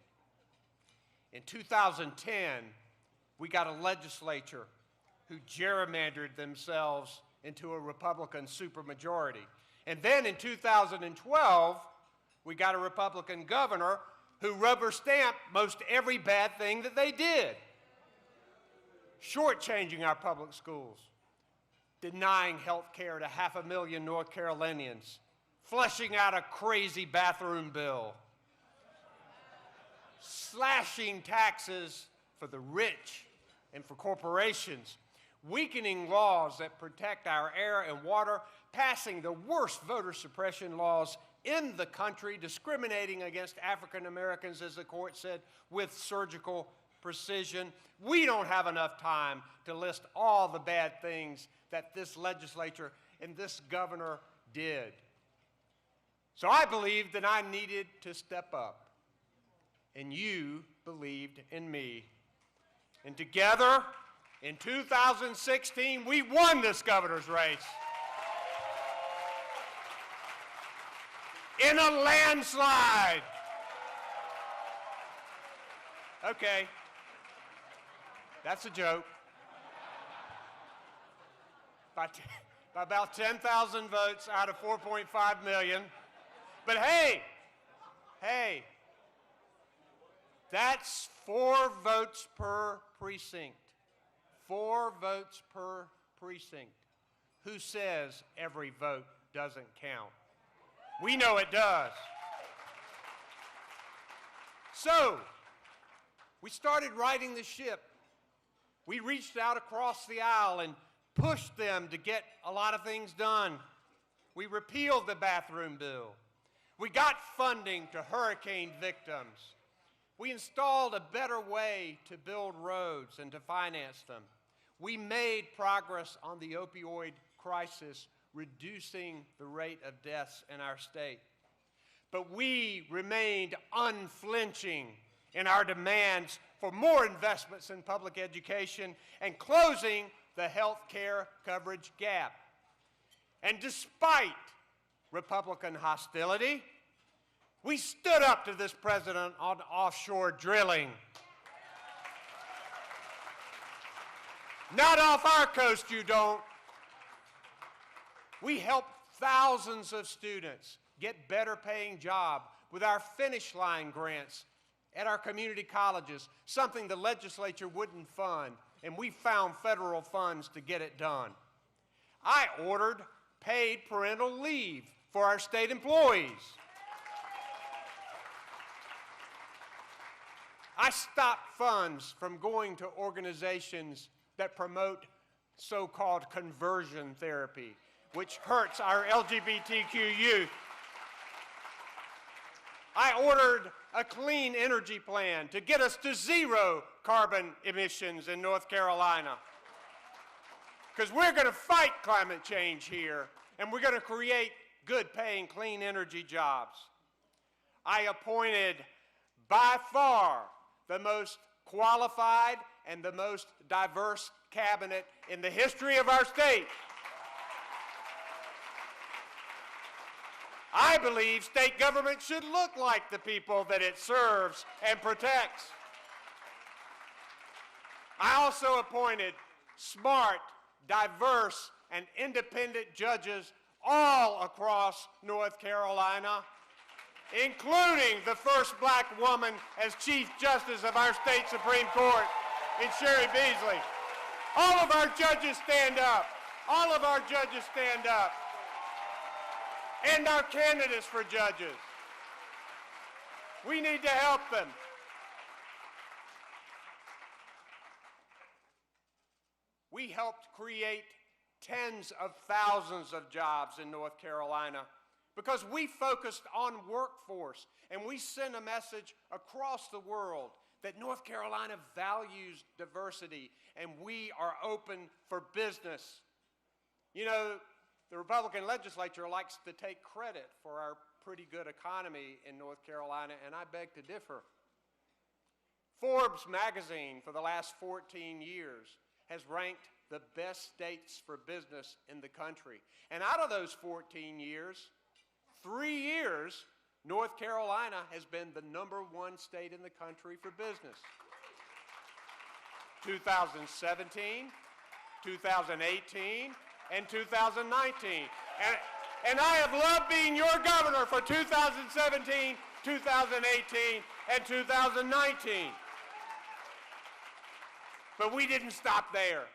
In 2010, we got a legislature who gerrymandered themselves into a Republican supermajority. And then in 2012, we got a Republican governor who rubber-stamped most every bad thing that they did. Shortchanging our public schools, denying health care to 500,000 North Carolinians, fleshing out a crazy bathroom bill, slashing taxes for the rich and for corporations, weakening laws that protect our air and water, passing the worst voter suppression laws in the country, discriminating against African Americans, as the court said, with surgical precision. We don't have enough time to list all the bad things that this legislature and this governor did. So I believed that I needed to step up, and you believed in me. And together, in 2016, we won this governor's race. In a landslide. Okay, that's a joke. By about 10,000 votes out of 4.5 million. But hey, that's 4 votes per precinct. 4 votes per precinct. Who says every vote doesn't count? We know it does. So, we started righting the ship. We reached out across the aisle and pushed them to get a lot of things done. We repealed the bathroom bill. We got funding to hurricane victims. We installed a better way to build roads and to finance them. We made progress on the opioid crisis, reducing the rate of deaths in our state. But we remained unflinching in our demands for more investments in public education and closing the health care coverage gap. And despite Republican hostility, we stood up to this president on offshore drilling. Not off our coast, you don't. We helped thousands of students get better paying jobs with our Finish Line grants at our community colleges, something the legislature wouldn't fund, and we found federal funds to get it done. I ordered paid parental leave for our state employees. I stopped funds from going to organizations that promote so-called conversion therapy, which hurts our LGBTQ youth. I ordered a clean energy plan to get us to 0 carbon emissions in North Carolina. Because we're going to fight climate change here, and we're going to create good-paying, clean energy jobs. I appointed, by far, the most qualified and the most diverse cabinet in the history of our state. I believe state government should look like the people that it serves and protects. I also appointed smart, diverse, and independent judges all across North Carolina, including the first black woman as Chief Justice of our state Supreme Court in Sherry Beasley. All of our judges stand up. All of our judges stand up. And our candidates for judges. We need to help them. We helped create tens of thousands of jobs in North Carolina because we focused on workforce, and we sent a message across the world that North Carolina values diversity and we are open for business. You know, the Republican legislature likes to take credit for our pretty good economy in North Carolina, and I beg to differ. Forbes magazine for the last 14 years has ranked the best states for business in the country. And out of those 14 years, 3 years, North Carolina has been the #1 state in the country for business. 2017, 2018, and 2019. And I have loved being your governor for 2017, 2018, and 2019. But we didn't stop there.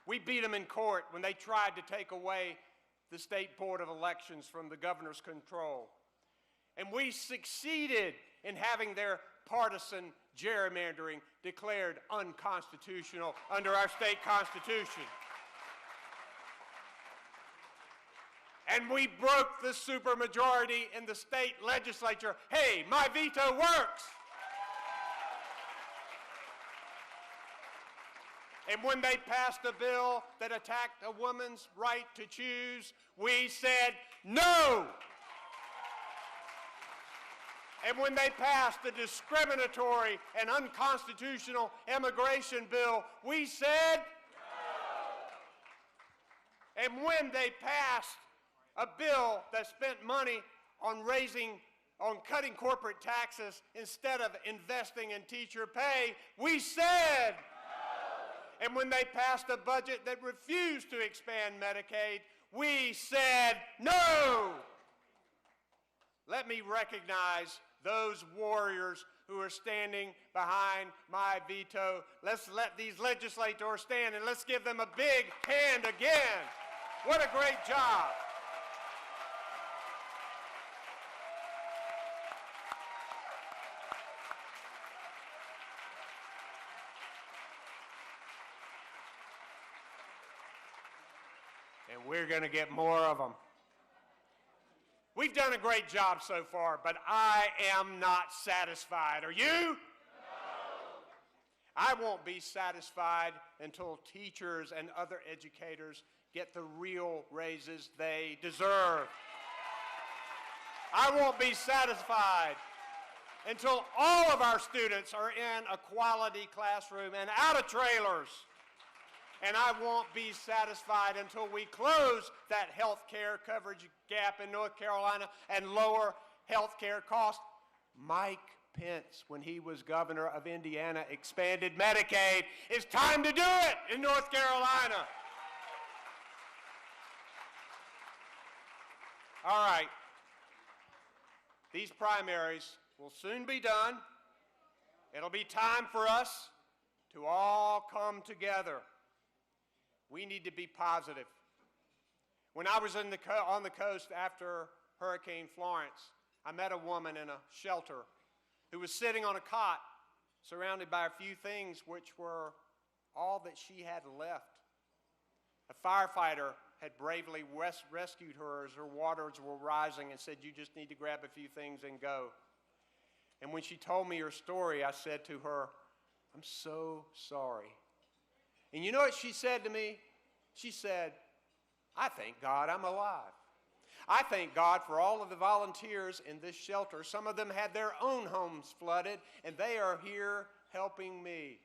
We beat them in court when they tried to take away the State Board of Elections from the governor's control. And we succeeded in having their partisan gerrymandering declared unconstitutional under our state constitution. And we broke the supermajority in the state legislature. Hey, my veto works. And when they passed a bill that attacked a woman's right to choose, we said no. And when they passed the discriminatory and unconstitutional immigration bill, we said no. And when they passed a bill that spent money on cutting corporate taxes instead of investing in teacher pay, we said no. And when they passed a budget that refused to expand Medicaid, we said no. Let me recognize those warriors who are standing behind my veto. Let's let these legislators stand and let's give them a big hand again. What a great job. And we're going to get more of them. We've done a great job so far, but I am not satisfied. Are you? No. I won't be satisfied until teachers and other educators get the real raises they deserve. I won't be satisfied until all of our students are in a quality classroom and out of trailers. And I won't be satisfied until we close that health care coverage gap in North Carolina and lower health care costs. Mike Pence, when he was governor of Indiana, expanded Medicaid. It's time to do it in North Carolina. All right. These primaries will soon be done. It'll be time for us to all come together. We need to be positive. When I was on the coast after Hurricane Florence, I met a woman in a shelter who was sitting on a cot surrounded by a few things which were all that she had left. A firefighter had bravely rescued her as her waters were rising and said, "You just need to grab a few things and go." And when she told me her story, I said to her, "I'm so sorry." And you know what she said to me? She said, "I thank God I'm alive. I thank God for all of the volunteers in this shelter. Some of them had their own homes flooded, and they are here helping me.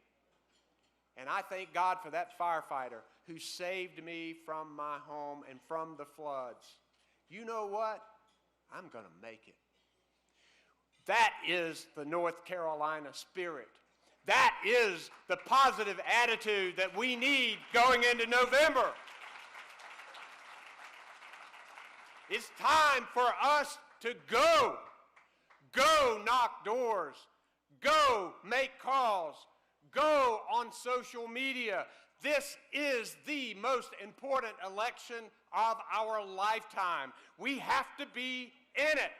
And I thank God for that firefighter who saved me from my home and from the floods. You know what? I'm going to make it." That is the North Carolina spirit. That is the positive attitude that we need going into November. It's time for us to go. Go knock doors. Go make calls. Go on social media. This is the most important election of our lifetime. We have to be in it.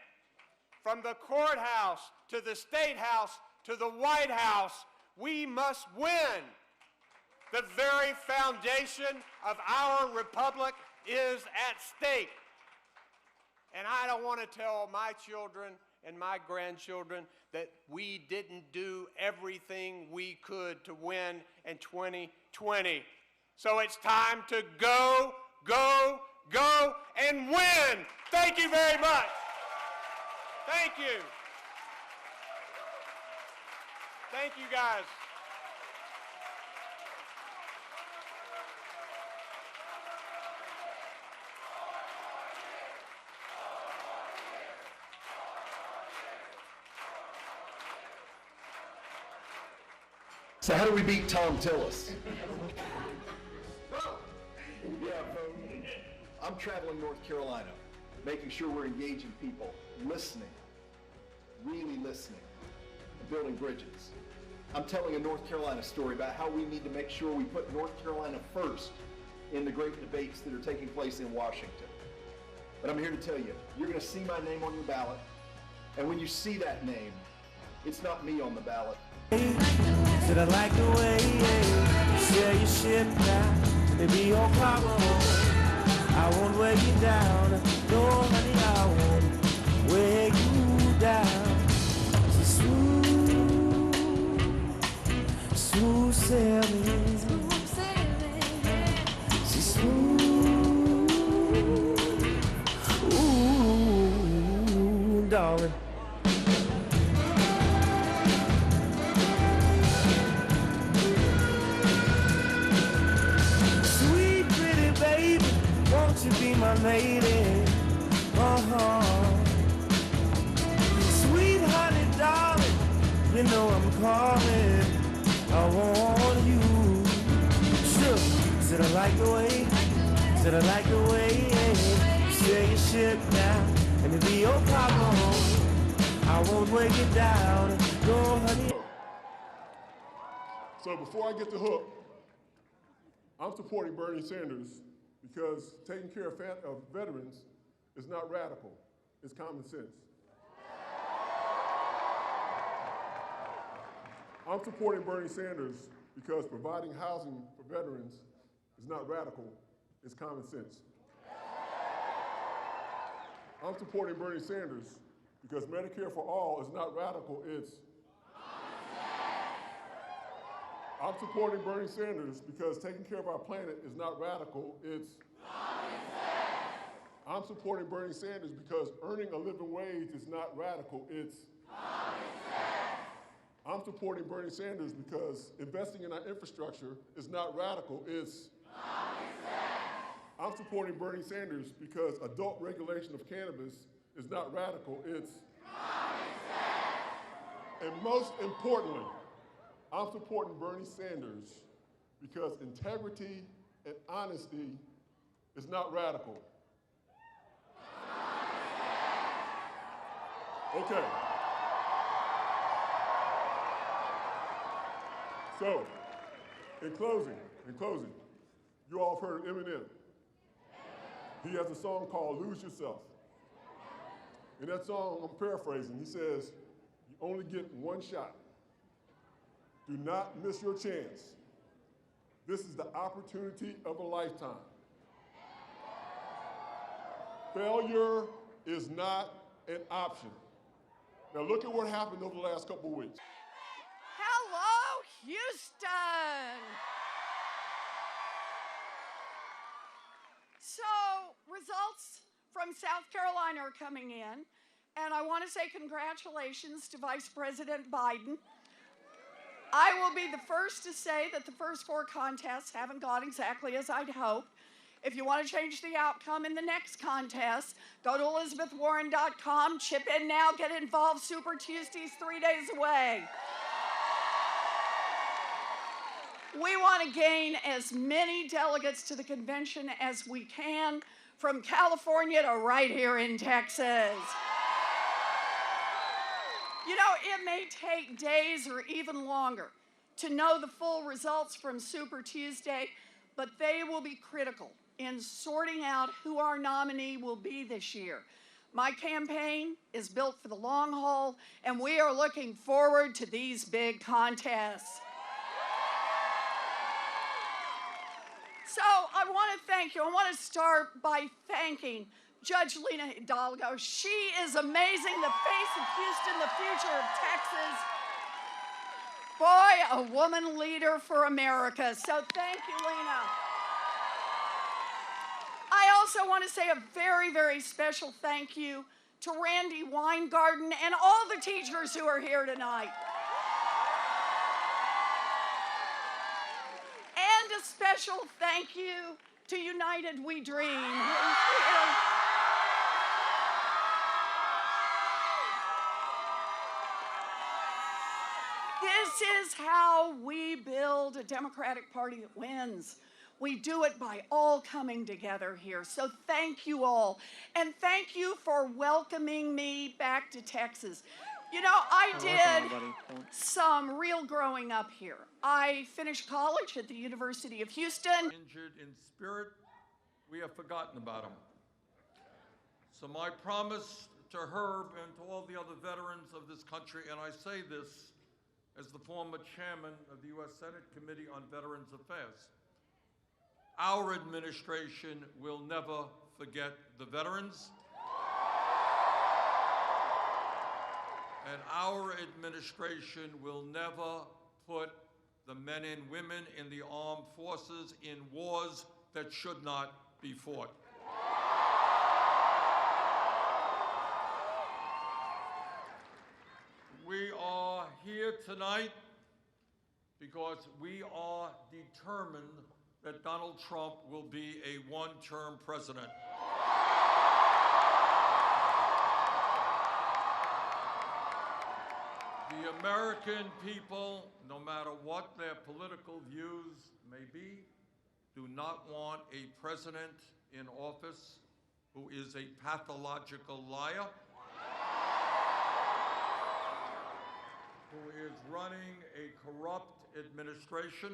From the courthouse to the State House to the White House, we must win. The very foundation of our republic is at stake. And I don't want to tell my children and my grandchildren that we didn't do everything we could to win in 2020. So it's time to go, go, go, and win. Thank you very much. Thank you. Thank you, guys. So how do we beat Tom Tillis? Yeah, I'm traveling North Carolina, making sure we're engaging people, listening, really listening, and building bridges. I'm telling a North Carolina story about how we need to make sure we put North Carolina first in the great debates that are taking place in Washington. But I'm here to tell you, you're going to see my name on your ballot, and when you see that name, it's not me on the ballot. Said I like the way you sail your ship now, maybe your cargo. I won't weigh you down, no honey, I won't weigh you down. So smooth sailing, so smooth, ooh, darling. Won't you be my lady? Sweet honey, darling, you know I'm calling. I want you. Sure. Said I like the way, said I like the way you sail your ship now, and it'll be your cargo. I won't weigh you down, no honey. So before I get to hook, I'm supporting Bernie Sanders because taking care of veterans is not radical, it's common sense. I'm supporting Bernie Sanders because providing housing for veterans is not radical, it's common sense. I'm supporting Bernie Sanders because Medicare for all is not radical, it's I'm supporting Bernie Sanders because taking care of our planet is not radical, it's I'm supporting Bernie Sanders because earning a living wage is not radical, it's I'm supporting Bernie Sanders because investing in our infrastructure is not radical, it's I'm supporting Bernie Sanders because adult regulation of cannabis is not radical, it's and most importantly, I'm supporting Bernie Sanders because integrity and honesty is not radical. Okay. So, in closing, you all have heard of Eminem. He has a song called Lose Yourself. In that song, I'm paraphrasing, he says, you only get one shot. Do not miss your chance. This is the opportunity of a lifetime. Failure is not an option. Now look at what happened over the last couple of weeks. Hello, Houston. So, results from South Carolina are coming in, and I want to say congratulations to Vice President Biden. I will be the first to say that the first 4 contests haven't gone exactly as I'd hoped. If you want to change the outcome in the next contest, go to ElizabethWarren.com, chip in now, get involved. Super Tuesday's 3 days away. We want to gain as many delegates to the convention as we can, from California to right here in Texas. You know, it may take days or even longer to know the full results from Super Tuesday, but they will be critical in sorting out who our nominee will be this year. My campaign is built for the long haul, and we are looking forward to these big contests. So I want to thank you. I want to start by thanking Judge Lena Hidalgo. She is amazing, the face of Houston, the future of Texas. Boy, a woman leader for America. So thank you, Lena. I also want to say a very, very special thank you to Randy Weingarten and all the teachers who are here tonight. And a special thank you to United We Dream, who's here. This This is how we build a Democratic Party that wins. We do it by all coming together here. So thank you all. And thank you for welcoming me back to Texas. You know, I did some real growing up here. I finished college at the University of Houston. Injured in spirit, we have forgotten about him. So my promise to Herb and to all the other veterans of this country, and I say this as the former chairman of the U.S. Senate Committee on Veterans Affairs, our administration will never forget the veterans, and our administration will never put the men and women in the armed forces in wars that should not be fought. We are here tonight because we are determined that Donald Trump will be a one-term president. The American people, no matter what their political views may be, do not want a president in office who is a pathological liar, who is running a corrupt administration,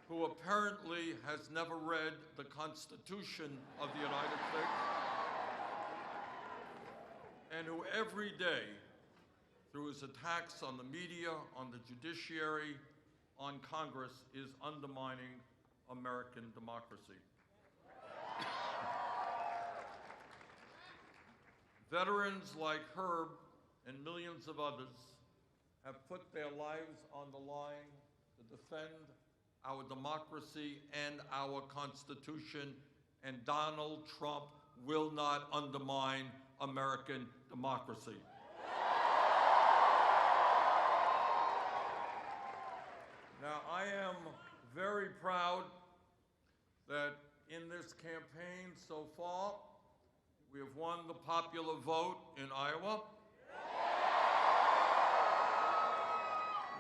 who apparently has never read the Constitution of the United States, and who every day, through his attacks on the media, on the judiciary, on Congress, is undermining American democracy. Veterans like Herb and millions of others have put their lives on the line to defend our democracy and our Constitution, and Donald Trump will not undermine American democracy. Now, I am very proud that in this campaign so far, we have won the popular vote in Iowa.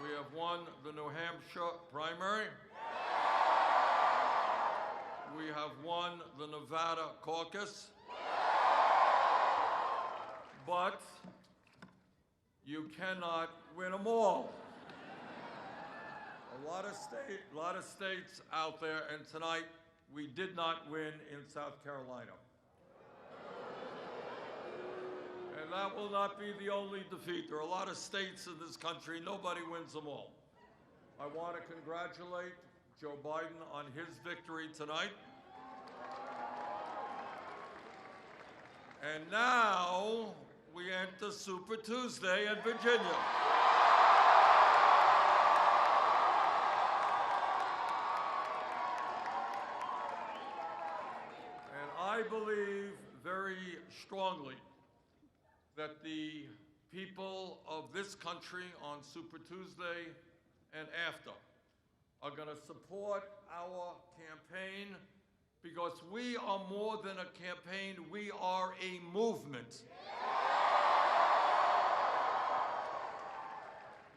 We have won the New Hampshire primary. We have won the Nevada caucus. But you cannot win them all. A lot of states out there, and tonight we did not win in South Carolina. And that will not be the only defeat. There are a lot of states in this country, nobody wins them all. I want to congratulate Joe Biden on his victory tonight. And now we enter Super Tuesday in Virginia. And I believe very strongly that the people of this country on Super Tuesday and after are going to support our campaign, because we are more than a campaign, we are a movement.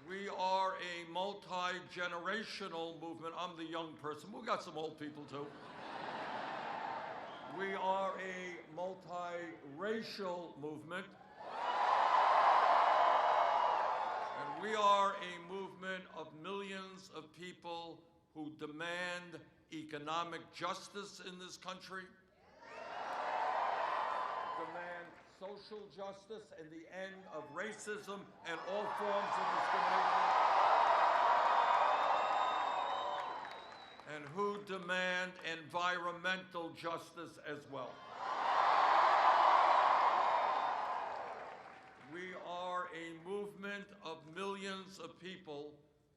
We are a multi-generational movement. I'm the young person. We've got some old people too. We are a multi-racial movement. And we are a movement of millions of people who demand economic justice in this country, demand social justice and the end of racism and all forms of discrimination, and who demand environmental justice as well. We are a movement of millions of people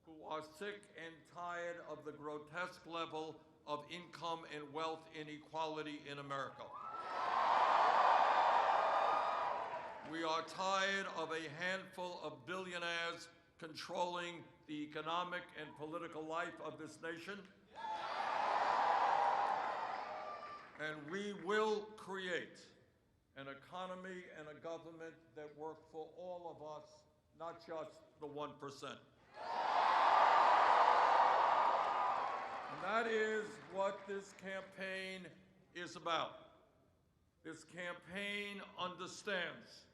who are sick and tired of the grotesque level of income and wealth inequality in America. We are tired of a handful of billionaires controlling the economic and political life of this nation. And we will create an economy and a government that work for all of us, not just the 1%. And that is what this campaign is about. This campaign understands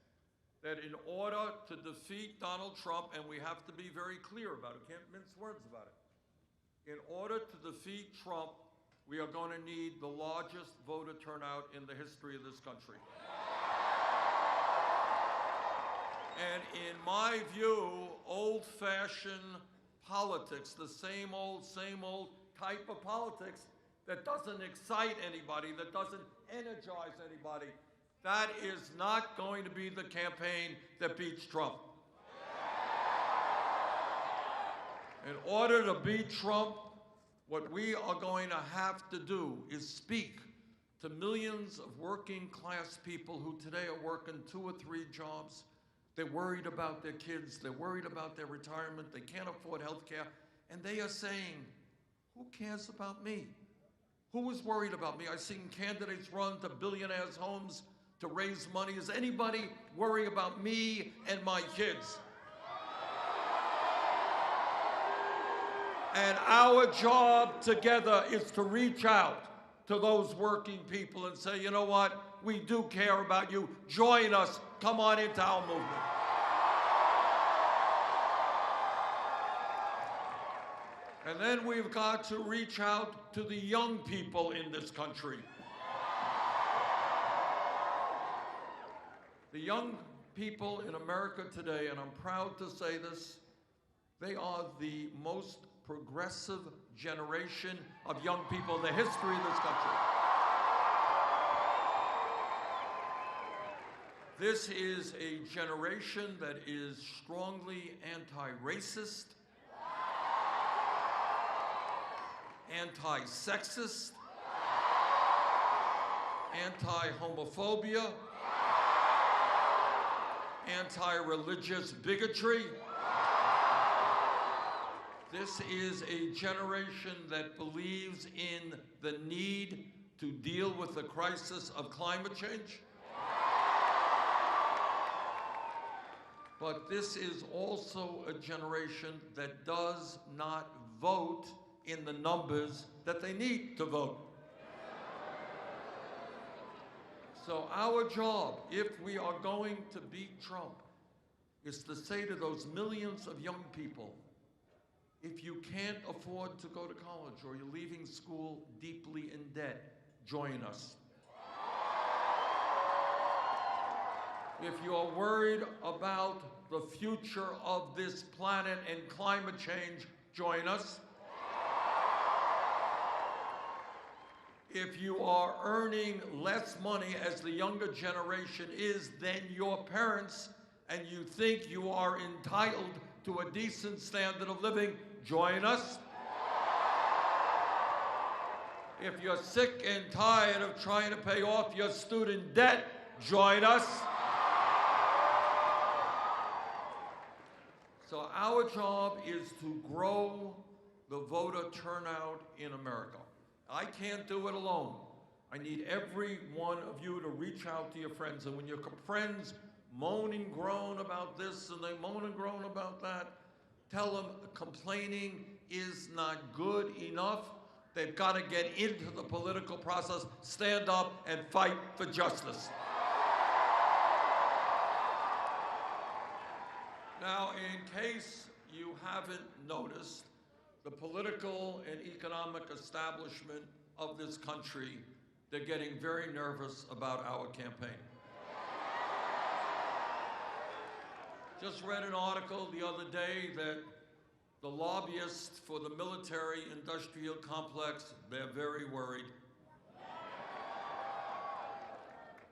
that in order to defeat Donald Trump, and we have to be very clear about it, can't mince words about it. In order to defeat Trump, we are going to need the largest voter turnout in the history of this country. And in my view, old-fashioned politics, the same old type of politics that doesn't excite anybody, that doesn't energize anybody, that is not going to be the campaign that beats Trump. In order to beat Trump, what we are going to have to do is speak to millions of working class people who today are working 2 or 3 jobs. They're worried about their kids, they're worried about their retirement, they can't afford health care, and they are saying, who cares about me? Who is worried about me? I've seen candidates run to billionaires' homes to raise money. Is anybody worrying about me and my kids? And our job together is to reach out to those working people and say, you know what? We do care about you. Join us. Come on into our movement. And then we've got to reach out to the young people in this country. The young people in America today, and I'm proud to say this, they are the most progressive generation of young people in the history of this country. This is a generation that is strongly anti-racist, anti-sexist, anti-homophobia, anti-religious bigotry. This is a generation that believes in the need to deal with the crisis of climate change. But this is also a generation that does not vote in the numbers that they need to vote. So our job, if we are going to beat Trump, is to say to those millions of young people, if you can't afford to go to college or you're leaving school deeply in debt, join us. If you are worried about the future of this planet and climate change, join us. If you are earning less money, as the younger generation is, than your parents, and you think you are entitled to a decent standard of living, join us. If you're sick and tired of trying to pay off your student debt, join us. So our job is to grow the voter turnout in America. I can't do it alone. I need every one of you to reach out to your friends. And when your friends moan and groan about this and they moan and groan about that, tell them complaining is not good enough. They've got to get into the political process, stand up and fight for justice. Now, in case you haven't noticed, the political and economic establishment of this country, they're getting very nervous about our campaign. Just read an article the other day that the lobbyists for the military-industrial complex, they're very worried.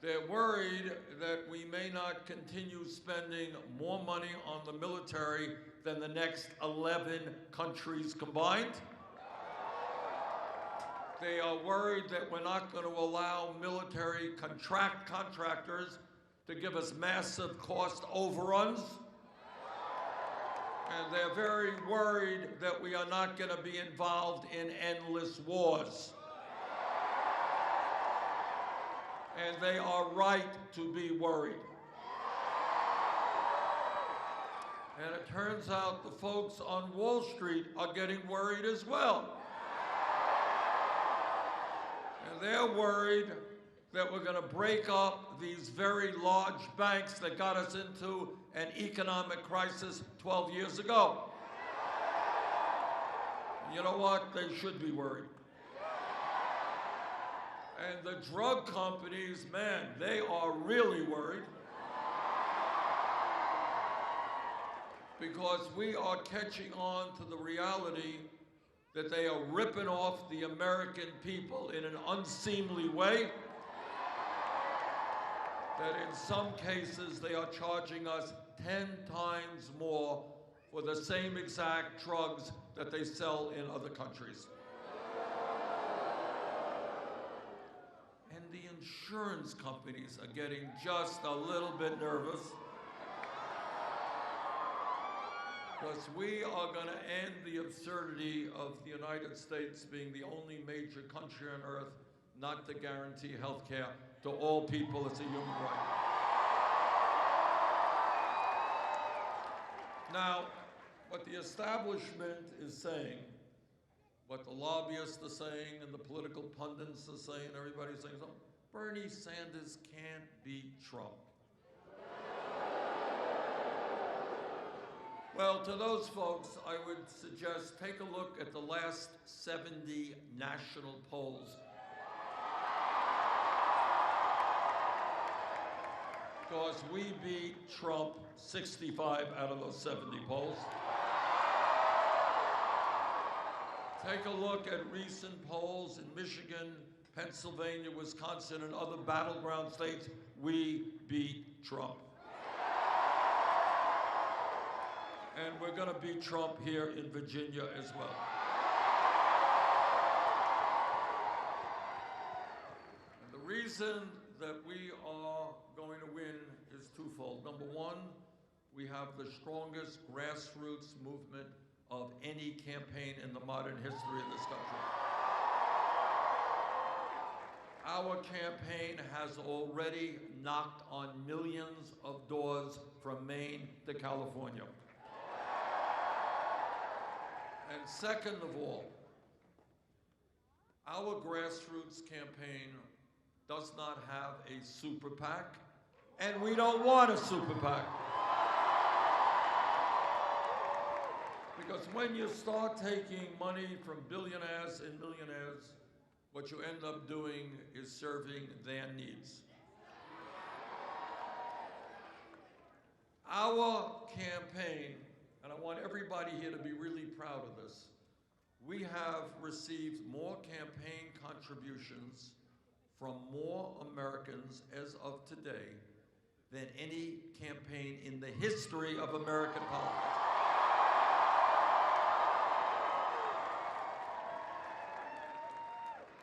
They're worried that we may not continue spending more money on the military than the next 11 countries combined. They are worried that we're not going to allow military contractors to give us massive cost overruns. And they're very worried that we are not going to be involved in endless wars. And they are right to be worried. And it turns out the folks on Wall Street are getting worried as well. And they're worried that we're going to break up these very large banks that got us into an economic crisis 12 years ago. You know what? They should be worried. And the drug companies, man, they are really worried. Because we are catching on to the reality that they are ripping off the American people in an unseemly way. That in some cases they are charging us 10 times more for the same exact drugs that they sell in other countries. And the insurance companies are getting just a little bit nervous. Because we are going to end the absurdity of the United States being the only major country on earth not to guarantee health care to all people as a human right. Now, what the establishment is saying, what the lobbyists are saying, and the political pundits are saying, everybody's saying, so Bernie Sanders can't beat Trump. Well, to those folks, I would suggest take a look at the last 70 national polls. Because we beat Trump 65 out of those 70 polls. Take a look at recent polls in Michigan, Pennsylvania, Wisconsin, and other battleground states. We beat Trump. And we're going to beat Trump here in Virginia as well. And the reason that we are going to win is twofold. Number one, we have the strongest grassroots movement of any campaign in the modern history of this country. Our campaign has already knocked on millions of doors from Maine to California. And second of all, our grassroots campaign does not have a super PAC, and we don't want a super PAC. Because when you start taking money from billionaires and millionaires, what you end up doing is serving their needs. Our campaign, and I want everybody here to be really proud of this, we have received more campaign contributions from more Americans as of today than any campaign in the history of American politics.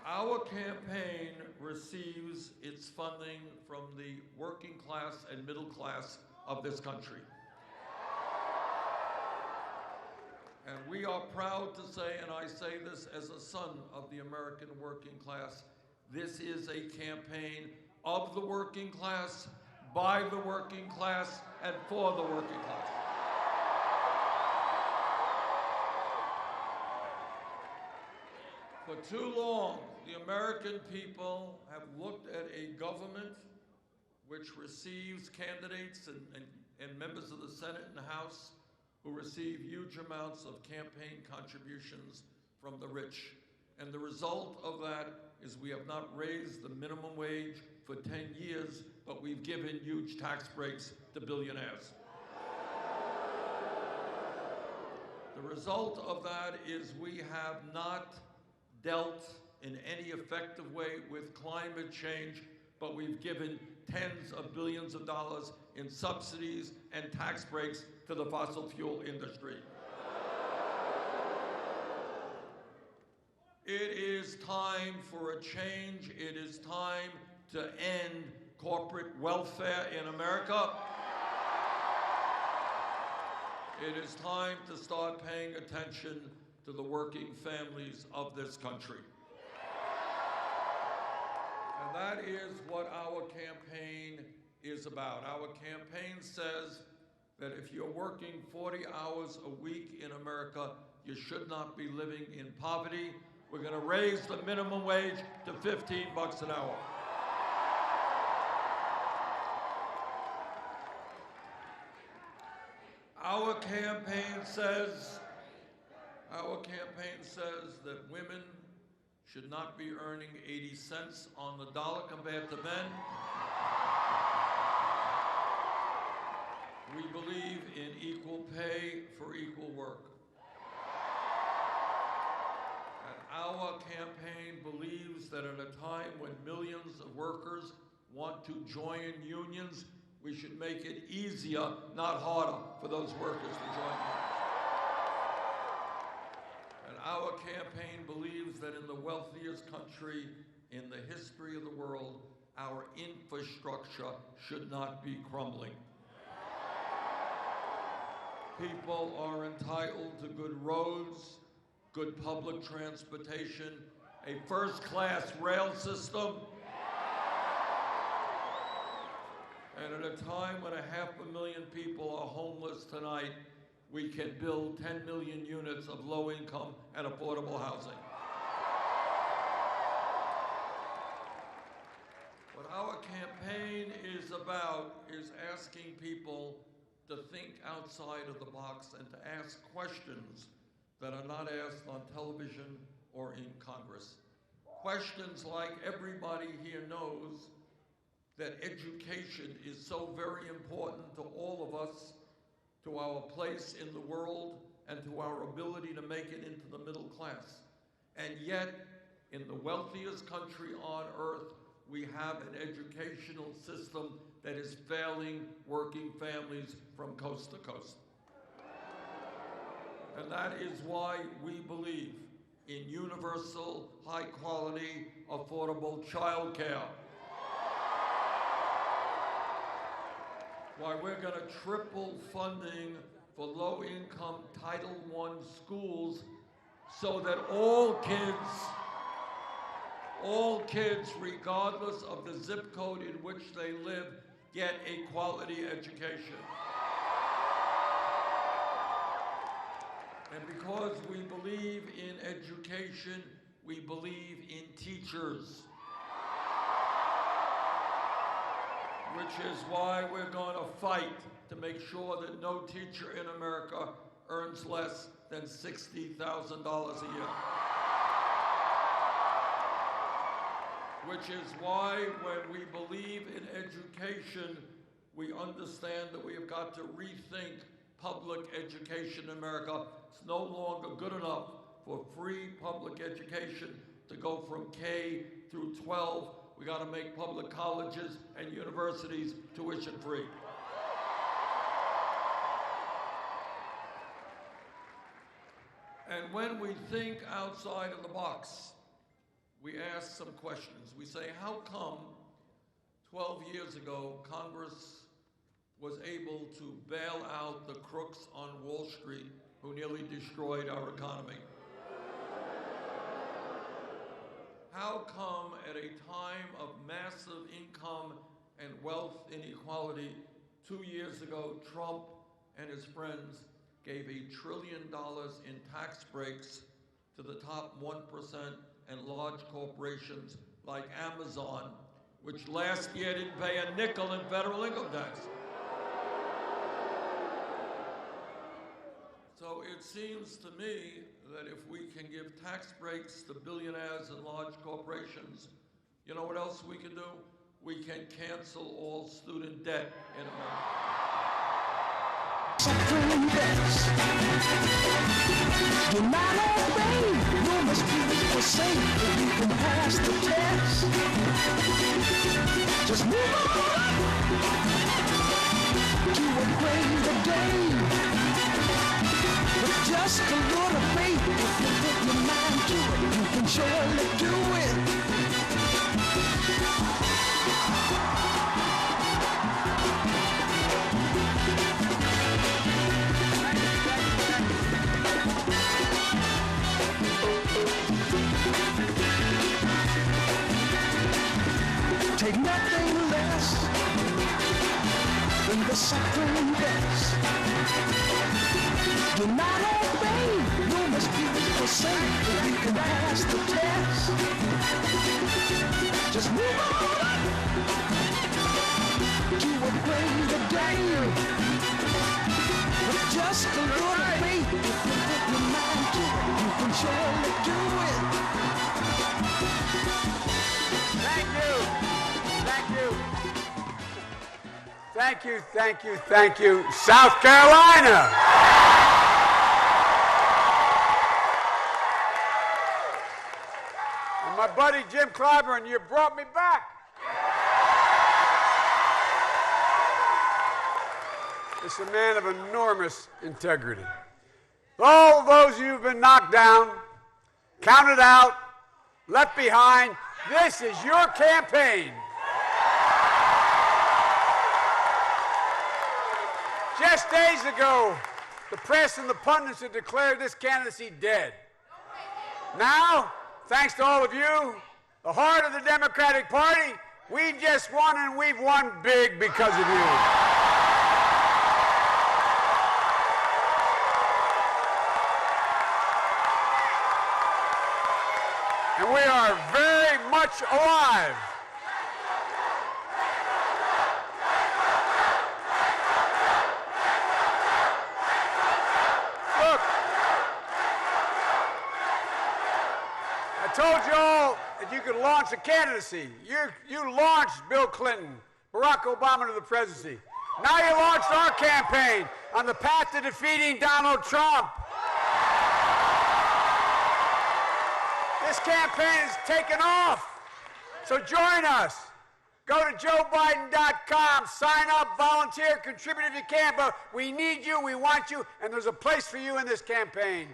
Our campaign receives its funding from the working class and middle class of this country. And we are proud to say, and I say this as a son of the American working class, this is a campaign of the working class, by the working class, and for the working class. For too long, the American people have looked at a government which receives candidates and members of the Senate and the House who receive huge amounts of campaign contributions from the rich. And the result of that is we have not raised the minimum wage for 10 years, but we've given huge tax breaks to billionaires. The result of that is we have not dealt in any effective way with climate change, but we've given tens of billions of dollars in subsidies and tax breaks to the fossil fuel industry. It is time for a change. It is time to end corporate welfare in America. It is time to start paying attention to the working families of this country. And that is what our campaign is about. Our campaign says that if you're working 40 hours a week in America, you should not be living in poverty. We're going to raise the minimum wage to $15 an hour. Our campaign says that women should not be earning 80 cents on the dollar compared to men. We believe in equal pay for equal work. And our campaign believes that at a time when millions of workers want to join unions, we should make it easier, not harder, for those workers to join unions. And our campaign believes that in the wealthiest country in the history of the world, our infrastructure should not be crumbling. People are entitled to good roads, good public transportation, a first-class rail system, and at a time when 500,000 people are homeless tonight, we can build 10 million units of low-income and affordable housing. What our campaign is about is asking people to think outside of the box and to ask questions that are not asked on television or in Congress. Questions like everybody here knows that education is so very important to all of us, to our place in the world, and to our ability to make it into the middle class. And yet, in the wealthiest country on earth, we have an educational system that is failing working families from coast to coast. And that is why we believe in universal, high-quality, affordable child care. Why we're going to triple funding for low-income Title I schools so that all kids, regardless of the zip code in which they live, get a quality education. And because we believe in education, we believe in teachers. Which is why we're going to fight to make sure that no teacher in America earns less than $60,000 a year. Which is why when we believe in education, we understand that we have got to rethink public education in America. It's no longer good enough for free public education to go from K through 12. We got to make public colleges and universities tuition free. And when we think outside of the box, we ask some questions. We say, how come 12 years ago Congress was able to bail out the crooks on Wall Street who nearly destroyed our economy? How come at a time of massive income and wealth inequality, 2 years ago, Trump and his friends gave $1 trillion in tax breaks to the top 1% and large corporations like Amazon, which last year didn't pay a nickel in federal income tax? So it seems to me that if we can give tax breaks to billionaires and large corporations, you know what else we can do? We can cancel all student debt in America. Do not obey, you must be safe if you can pass the test. Just move on to a greater day. With just a little faith, if you put your mind to it, you can surely do it. Take nothing less in the second best. Do not obey, you must be forsake, if you can pass the test. Just move on to a greater day. With just a little faith, if you put your mind to it, you can surely do it. Thank you. Thank you. Thank you, thank you, thank you, South Carolina. And my buddy Jim Clyburn, you brought me back. It's a man of enormous integrity. All those of you who've been knocked down, counted out, left behind, this is your campaign. Just days ago, the press and the pundits had declared this candidacy dead. Now, thanks to all of you, the heart of the Democratic Party, we just won, and we've won big because of you. And we are very much alive. Look, I told you all that you could launch a candidacy. You launched Bill Clinton, Barack Obama to the presidency. Now you launched our campaign on the path to defeating Donald Trump. This campaign has taken off, so join us. Go to joebiden.com, sign up, volunteer, contribute if you can, but we need you, we want you, and there's a place for you in this campaign.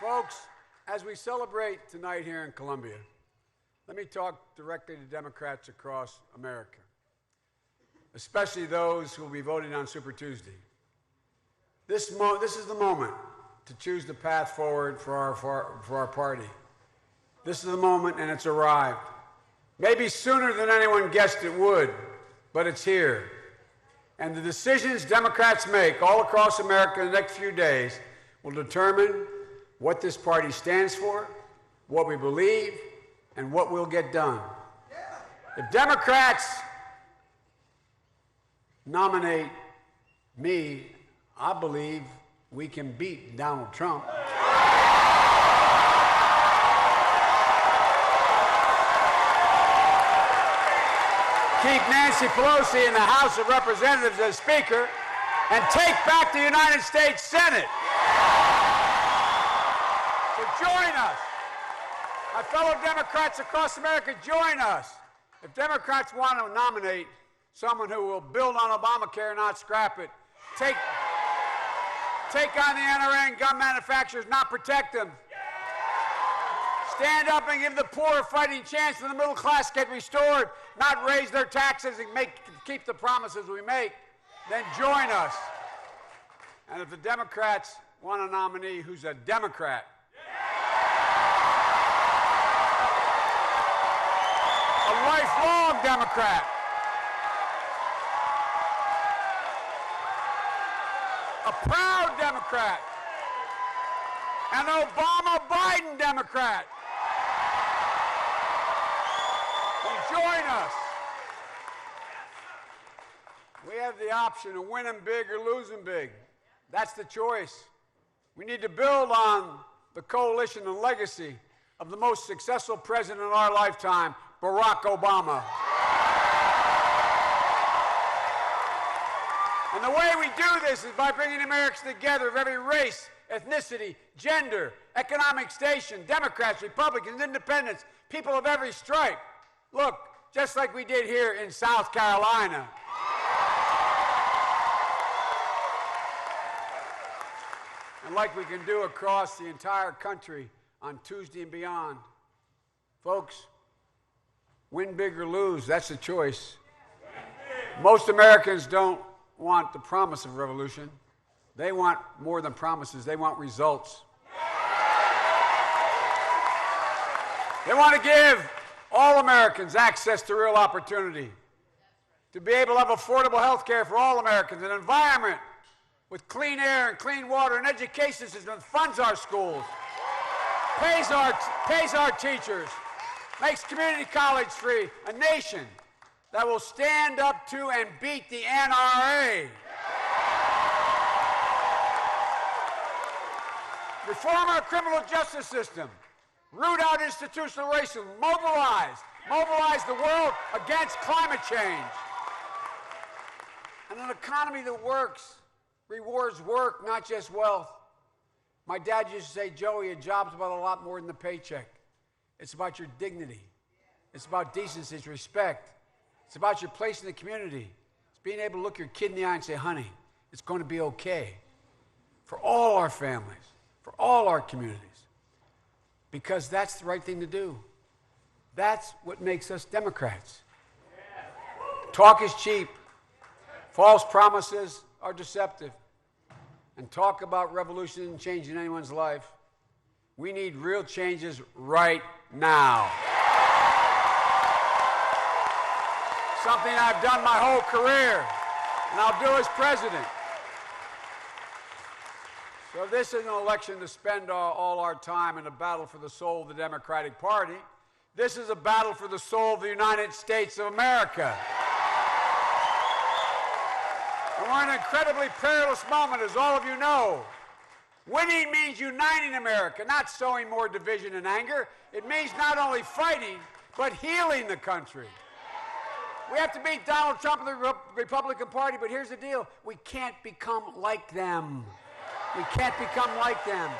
Folks, as we celebrate tonight here in Columbia, let me talk directly to Democrats across America, especially those who will be voting on Super Tuesday. This is the moment to choose the path forward for our party. This is the moment, and it's arrived. Maybe sooner than anyone guessed it would, but it's here. And the decisions Democrats make all across America in the next few days will determine what this party stands for, what we believe, and what we'll get done. If Democrats nominate me, I believe we can beat Donald Trump. Keep Nancy Pelosi in the House of Representatives as Speaker, and take back the United States Senate. So join us. My fellow Democrats across America, join us. If Democrats want to nominate someone who will build on Obamacare, not scrap it, take on the NRA and gun manufacturers, not protect them. Stand up and give the poor a fighting chance and the middle class get restored, not raise their taxes and keep the promises we make. Then join us. And if the Democrats want a nominee who's a Democrat, a lifelong Democrat, a proud Democrat, an Obama-Biden Democrat, then join us. We have the option of winning big or losing big. That's the choice. We need to build on the coalition and legacy of the most successful president in our lifetime, Barack Obama. And the way we do this is by bringing Americans together of every race, ethnicity, gender, economic station, Democrats, Republicans, independents, people of every stripe. Look, just like we did here in South Carolina. And like we can do across the entire country on Tuesday and beyond. Folks, win big or lose, that's the choice. Most Americans don't want the promise of revolution. They want more than promises. They want results. They want to give all Americans access to real opportunity, to be able to have affordable health care for all Americans, an environment with clean air and clean water, an education system that funds our schools, pays our teachers, makes community college free, a nation that will stand up to and beat the NRA. Reform our criminal justice system, root out institutional racism, mobilize the world against climate change. And an economy that works, rewards work, not just wealth. My dad used to say, Joey, a job's about a lot more than the paycheck. It's about your dignity. It's about decency, it's respect. It's about your place in the community. It's being able to look your kid in the eye and say, honey, it's going to be okay. For all our families, for all our communities. Because that's the right thing to do. That's what makes us Democrats. Talk is cheap. False promises are deceptive. And talk about revolution and change in anyone's life. We need real changes right now. Something I've done my whole career, and I'll do as president. So this is an election to spend all our time in a battle for the soul of the Democratic Party. This is a battle for the soul of the United States of America. And we're in an incredibly perilous moment, as all of you know. Winning means uniting America, not sowing more division and anger. It means not only fighting, but healing the country. We have to beat Donald Trump and the Republican Party, but here's the deal. We can't become like them. We can't become like them.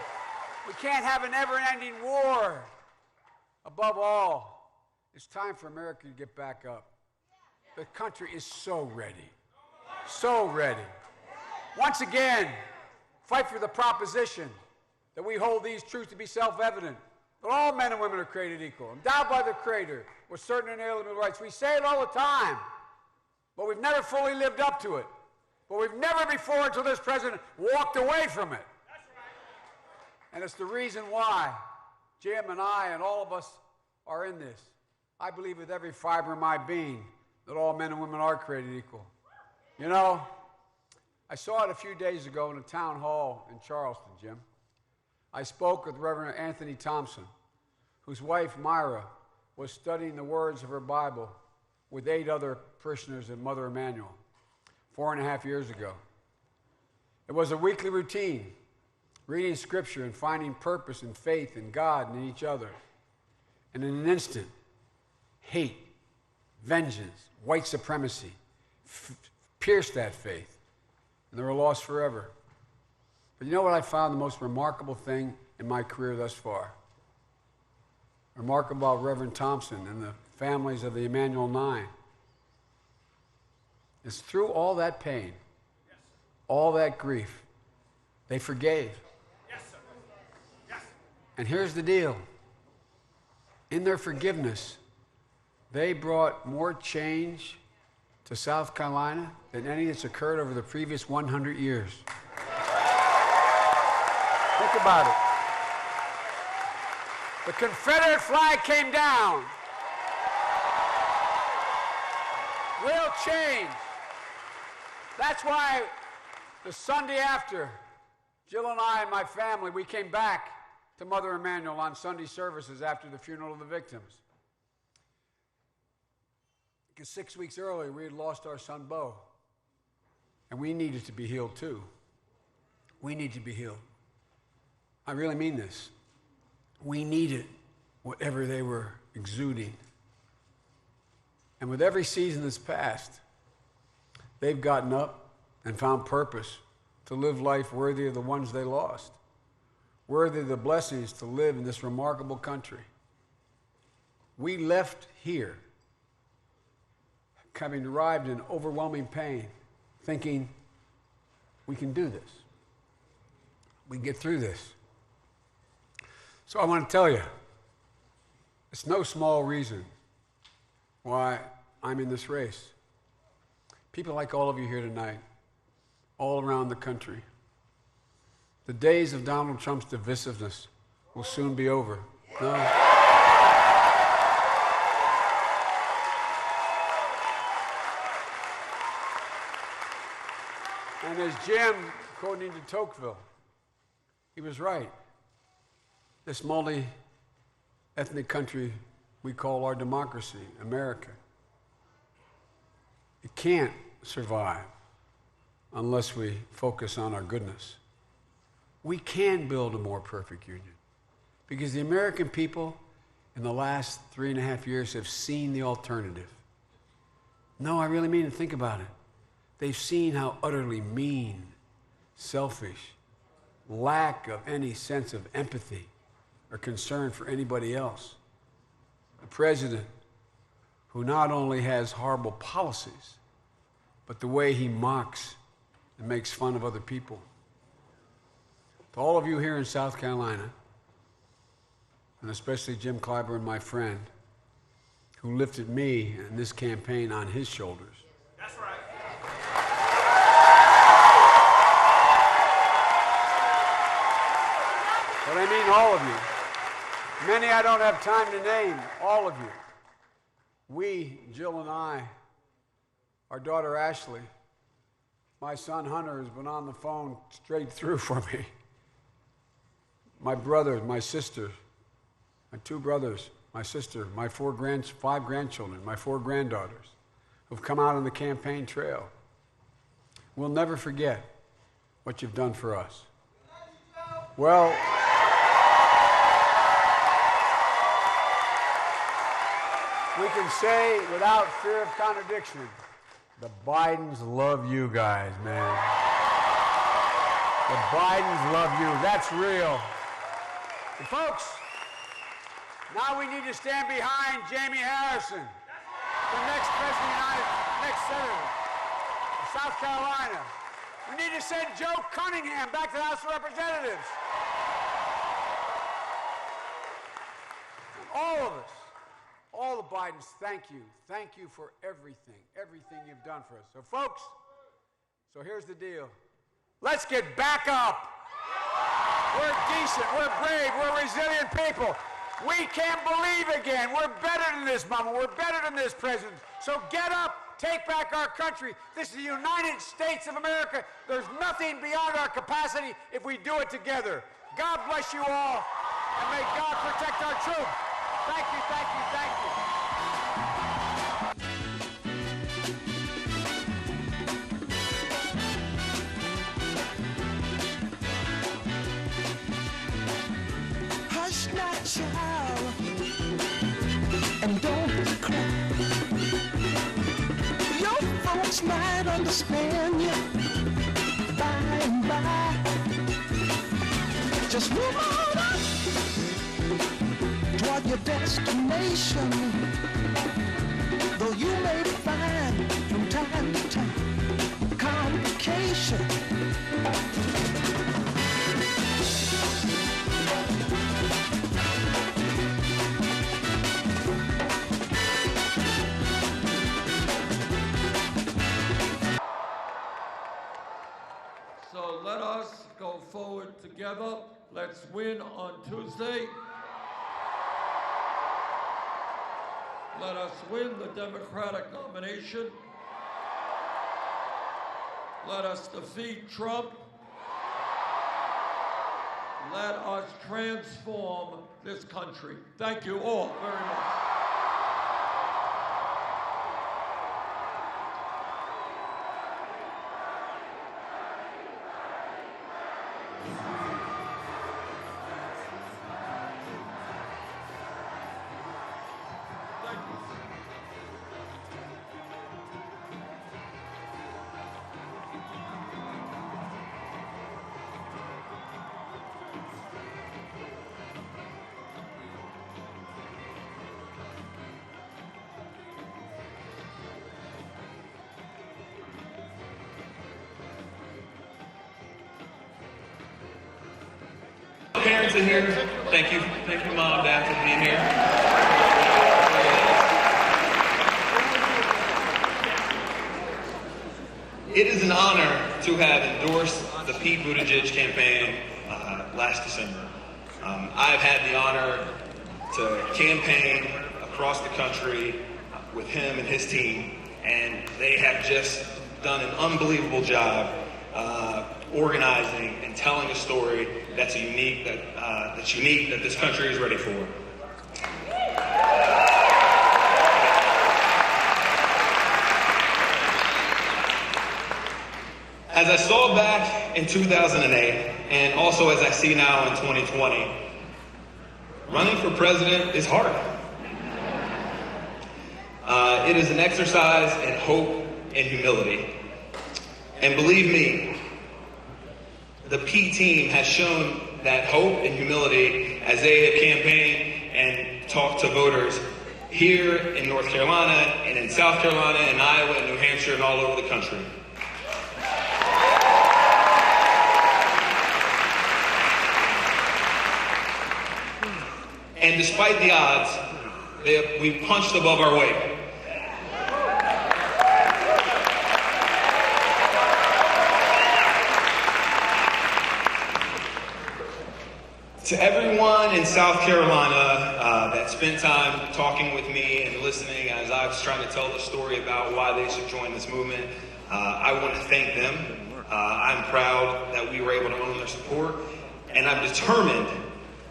We can't have a never-ending war. Above all, it's time for America to get back up. The country is so ready. So ready. Once again, fight for the proposition that we hold these truths to be self-evident, that all men and women are created equal, endowed by the Creator with certain inalienable rights. We say it all the time, but we've never fully lived up to it. But we've never before, until this president, walked away from it. And it's the reason why Jim and I and all of us are in this. I believe with every fiber of my being that all men and women are created equal. You know, I saw it a few days ago in a town hall in Charleston, Jim. I spoke with Reverend Anthony Thompson, whose wife, Myra, was studying the words of her Bible with 8 other parishioners at Mother Emanuel 4.5 years ago. It was a weekly routine, reading Scripture and finding purpose and faith in God and in each other. And in an instant, hate, vengeance, white supremacy pierced that faith, and they were lost forever. But you know what I found the most remarkable thing in my career thus far? Remarkable about Reverend Thompson and the families of the Emanuel 9. It's through all that pain, all that grief, they forgave. Yes, sir. Yes. And here's the deal. In their forgiveness, they brought more change to South Carolina than any that's occurred over the previous 100 years. Think about it. The Confederate flag came down. Real change. That's why the Sunday after, Jill and I and my family, we came back to Mother Emanuel on Sunday services after the funeral of the victims. Because 6 weeks earlier, we had lost our son, Bo. And we needed to be healed, too. We need to be healed. I really mean this. We needed whatever they were exuding. And with every season that's passed, they've gotten up and found purpose to live life worthy of the ones they lost, worthy of the blessings to live in this remarkable country. We left here, having arrived in overwhelming pain, thinking we can do this. We can get through this. So I want to tell you, it's no small reason why I'm in this race. People like all of you here tonight, all around the country. The days of Donald Trump's divisiveness will soon be over. No. And as Jim, according to Tocqueville, he was right. This multi-ethnic country we call our democracy, America, it can't survive unless we focus on our goodness. We can build a more perfect union because the American people in the last 3.5 years have seen the alternative. No, I really mean it. Think about it. They've seen how utterly mean, selfish, lack of any sense of empathy or concern for anybody else. A president who not only has horrible policies, but the way he mocks and makes fun of other people. To all of you here in South Carolina, and especially Jim Clyburn, my friend, who lifted me in this campaign on his shoulders. That's right. But I mean all of you. Many I don't have time to name, all of you. We, Jill and I, our daughter Ashley, my son Hunter has been on the phone straight through for me. My brothers, my sister, my 2 brothers, my sister, my 5 grandchildren, my 4 granddaughters who've come out on the campaign trail. We'll never forget what you've done for us. Well, we can say without fear of contradiction, the Bidens love you guys, man. The Bidens love you. That's real. And folks, now we need to stand behind Jamie Harrison, the next president of the United States, next senator of South Carolina. We need to send Joe Cunningham back to the House of Representatives. And all of us, all the Bidens, thank you. Thank you for everything you've done for us. So folks, here's the deal. Let's get back up. We're decent, we're brave, we're resilient people. We can't believe again. We're better than this mama. We're better than this president. So get up, take back our country. This is the United States of America. There's nothing beyond our capacity if we do it together. God bless you all, and may God protect our troops. Thank you, thank you, thank you. Hush now, child, and don't cry. Your folks might understand you by and by. Just move on up toward your destination. Though you may find from time to time complication. So let us go forward together. Let's win on Tuesday. Let us win the Democratic nomination. Let us defeat Trump. Let us transform this country. Thank you all very much. Parents in here, thank you, Mom and Dad, for being here. It is an honor to have endorsed the Pete Buttigieg campaign last December. I've had the honor to campaign across the country with him and his team, and they have just done an unbelievable job organizing and telling a story that's unique, that this country is ready for. As I saw back in 2008, and also as I see now in 2020, running for president is hard. It is an exercise in hope and humility. And believe me, the P team has shown that hope and humility as they have campaigned and talked to voters here in North Carolina and in South Carolina and Iowa and New Hampshire and all over the country. And despite the odds, we punched above our weight. To everyone in South Carolina that spent time talking with me and listening as I was trying to tell the story about why they should join this movement, I want to thank them. I'm proud that we were able to earn their support, and I'm determined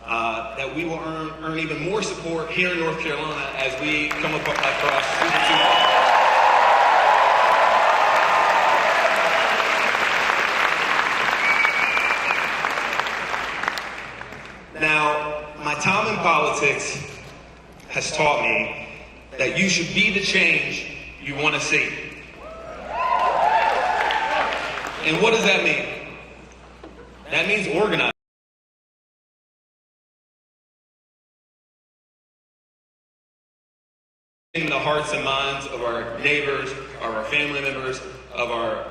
that we will earn even more support here in North Carolina as we come across Super Tuesday. Now, my time in politics has taught me that you should be the change you want to see. And what does that mean? That means organizing. In the hearts and minds of our neighbors, of our family members, of our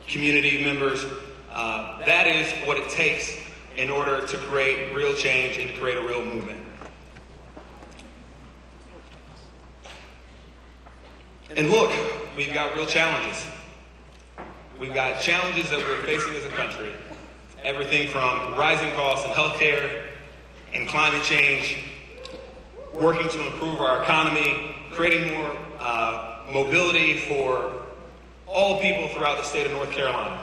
community members. That is what it takes in order to create real change and to create a real movement. And look, we've got real challenges. We've got challenges that we're facing as a country. Everything from rising costs in healthcare and climate change, working to improve our economy, creating more mobility for all people throughout the state of North Carolina.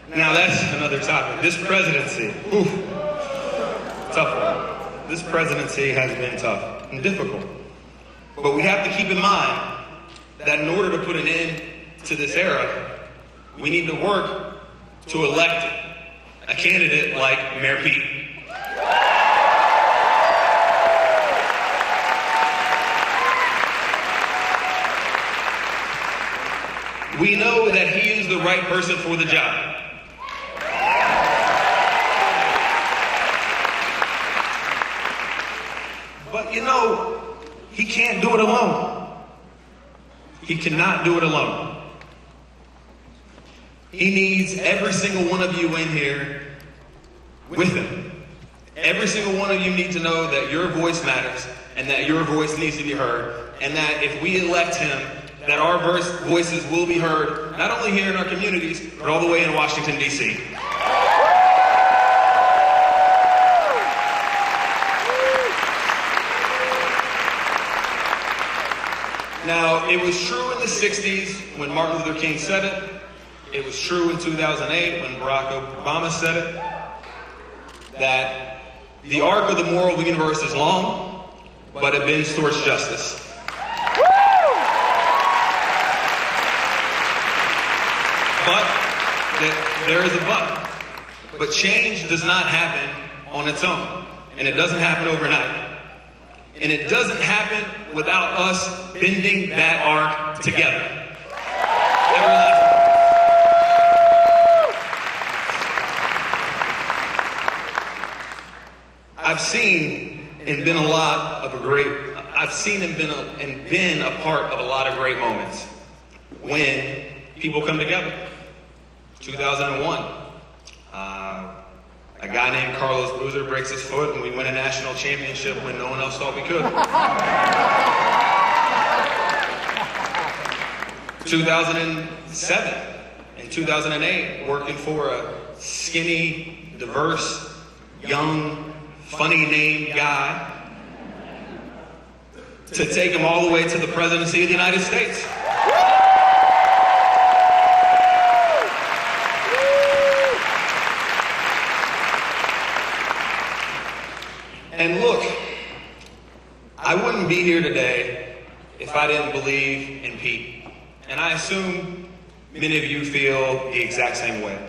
Now that's another topic. This presidency, tough one. This presidency has been tough and difficult. But we have to keep in mind that in order to put an end to this era, we need to work to elect a candidate like Mayor Pete. We know that he is the right person for the job. But you know, he can't do it alone. He cannot do it alone. He needs every single one of you in here with him. Every single one of you need to know that your voice matters and that your voice needs to be heard, and that if we elect him, that our voices will be heard, not only here in our communities, but all the way in Washington, D.C. Now, it was true in the 60s when Martin Luther King said it. It was true in 2008 when Barack Obama said it, that the arc of the moral universe is long, but it bends towards justice. But there is a but. But change does not happen on its own, and it doesn't happen overnight. And it doesn't happen without us bending that arc together. I've seen and been a part of a lot of great moments when people come together. 2001, a guy named Carlos Boozer breaks his foot and we win a national championship when no one else thought we could. 2007 and 2008, working for a skinny, diverse, young, funny named guy to take him all the way to the presidency of the United States. And look, I wouldn't be here today if I didn't believe in Pete. And I assume many of you feel the exact same way.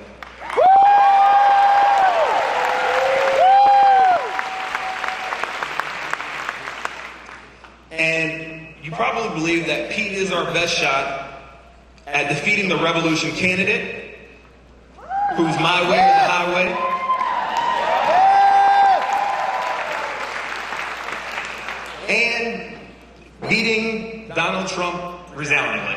And you probably believe that Pete is our best shot at defeating the revolution candidate, who's my way or the highway. And beating Donald Trump resoundingly.